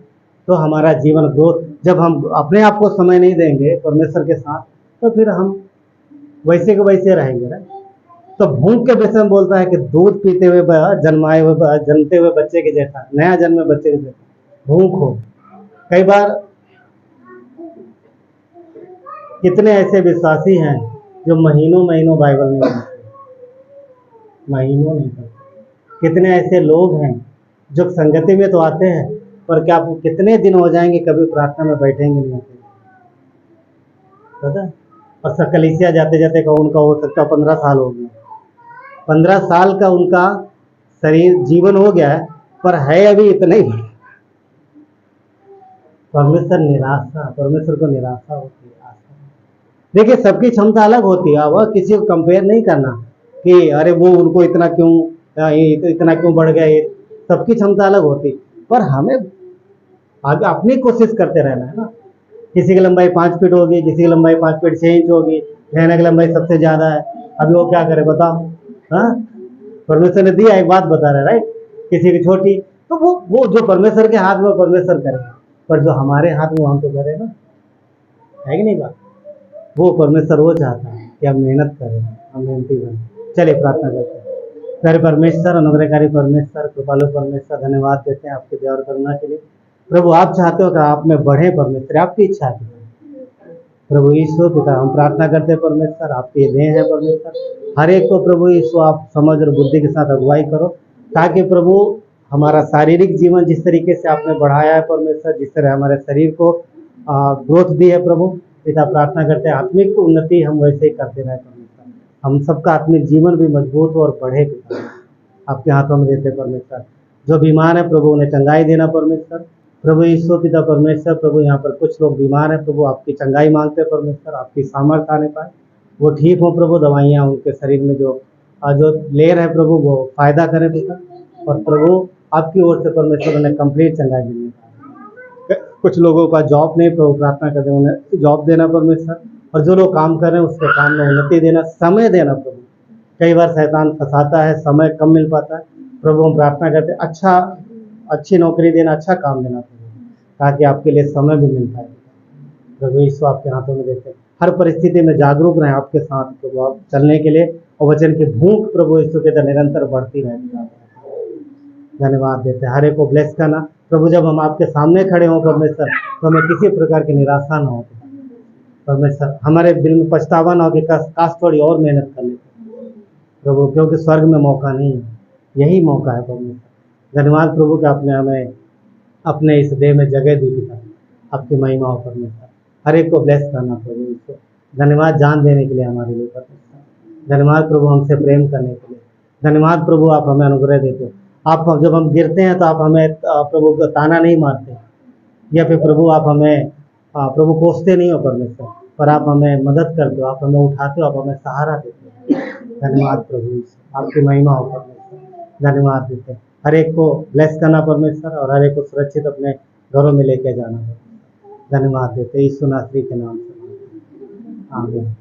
तो हमारा जीवन ग्रोथ, जब हम अपने आप को समय नहीं देंगे परमेश्वर के साथ, तो फिर हम वैसे के वैसे रहेंगे, राइट। तो भूख के विषय में बोलता है कि दूध पीते हुए जन्मते हुए बच्चे के जैसा, नया जन्मे बच्चे के जैसा भूख हो। कई बार कितने ऐसे विश्वासी हैं जो महीनों महीनों बाइबल नहीं पढ़ते, महीनों नहीं पढ़ते। कितने ऐसे लोग हैं जो संगति में तो आते हैं, पर क्या आपको कितने दिन हो जाएंगे कभी प्रार्थना में बैठेंगे नहीं, पता? और कलीसिया जाते जाते का उनका हो सकता 15 साल हो गया, 15 साल का उनका शरीर जीवन हो गया है, पर है अभी इतना ही। परमेश्वर को निराशा होती है, आशा। देखिए, सबकी क्षमता अलग होती है, वह किसी को कंपेयर नहीं करना कि अरे वो उनको इतना क्यों बढ़ गया। सबकी क्षमता अलग होती, पर हमें आगे अपनी कोशिश करते रहना है ना। किसी की लंबाई 5 फीट होगी, किसी की लंबाई 5 फीट 6 इंच होगी, रहने की लंबाई सबसे ज़्यादा है। अभी वो क्या करे बताओ? हाँ, परमेश्वर ने दिया, एक बात बता रहा है, राइट। किसी की छोटी, तो वो जो परमेश्वर के हाथ में परमेश्वर करे, पर जो हमारे हाथ में हम तो करें ना, है कि नहीं बात? वो परमेश्वर वो चाहता है कि हम मेहनत करें, हम मेहनती बने। चलिए प्रार्थना करते हैं। प्यारे परमेश्वर, अनुग्रहकारी परमेश्वर, कृपालु परमेश्वर, धन्यवाद देते हैं आपके दया और करुणा के लिए। प्रभु, आप चाहते हो कि आप में बढ़े परमेश्वर, आपकी इच्छा है प्रभु यीशु पिता। हम प्रार्थना करते हैं परमेश्वर, आपके देह है परमेश्वर, हर एक को प्रभु यीशु आप समझ और बुद्धि के साथ अगुवाई करो, ताकि प्रभु हमारा शारीरिक जीवन जिस तरीके से आपने बढ़ाया है परमेश्वर, जिस तरह हमारे शरीर को ग्रोथ दी है प्रभु पिता, प्रार्थना करते हैं आत्मिक उन्नति हम वैसे ही करते रहे परमेश्वर। हम सबका आत्मिक जीवन भी मजबूत हो और बढ़े पिता, आपके हाथों में देते परमेश्वर। जो बीमार है प्रभु उन्हें चंगाई देना परमेश्वर, प्रभु यीशु पिता परमेश्वर। प्रभु यहाँ पर कुछ लोग बीमार हैं प्रभु, आपकी चंगाई मांगते हैं परमेश्वर, आपकी सामर्थ्य आने पाए, वो ठीक हो प्रभु। दवाइयाँ उनके शरीर में जो ले रहे प्रभु वो फायदा करें पिता, और प्रभु आपकी ओर से परमेश्वर उन्हें कंप्लीट चंगाई देने पाए। कुछ लोगों का जॉब नहीं प्रभु, प्रार्थना करते हैं उन्हें जॉब देना परमेश्वर, और जो लोग काम कर रहे हैं उसके काम में उन्नति देना, समय देना प्रभु। कई बार शैतान फंसाता है, समय कम मिल पाता है प्रभु, हम प्रार्थना करते हैं अच्छी नौकरी देना, अच्छा काम देना प्रभु, ताकि आपके लिए समय भी मिल पाए। प्रभु यीशु आपके हाथों में देते हैं। हर परिस्थिति में जागरूक रहें आपके साथ प्रभु, आप चलने के लिए, और वचन की भूख प्रभु यीशु के अंदर निरंतर बढ़ती रहती है। धन्यवाद देते हैं। हर एक को ब्लेस करना प्रभु। जब हम आपके सामने खड़े हों परमेश्वर, तो हमें किसी प्रकार की निराशा न हो परमेश्वर, हमारे दिल में पछतावा ना हो कि काश थोड़ी और मेहनत कर लेते प्रभु, क्योंकि स्वर्ग में मौका नहीं है, यही मौका है परमेश्वर। धन्यवाद प्रभु कि आपने हमें अपने इस देह में जगह दी पिता, आपकी महिमा हो परमेश्वर। हर एक को ब्लेस करना प्रभु यीशु। धन्यवाद जान देने के लिए हमारे लिए परमेश्वर। धन्यवाद प्रभु हमसे प्रेम करने के लिए। धन्यवाद प्रभु आप हमें अनुग्रह देते हो। आप जब हम गिरते हैं तो आप हमें प्रभु का ताना नहीं मारते, या फिर प्रभु आप हमें प्रभु कोसते नहीं हो परमेश्वर, पर आप हमें मदद करते हो, आप हमें उठाते हो, आप हमें सहारा देते हो। धन्यवाद प्रभु यीशु, आपकी महिमा हो परमेश्वर। धन्यवाद देते हैं। हर एक को ब्लेस करना परमेश्वर, और हर एक को सुरक्षित अपने घरों में लेके जाना परमेश्वर। धन्यवाद देते यीशु नासरी के नाम से, आमीन।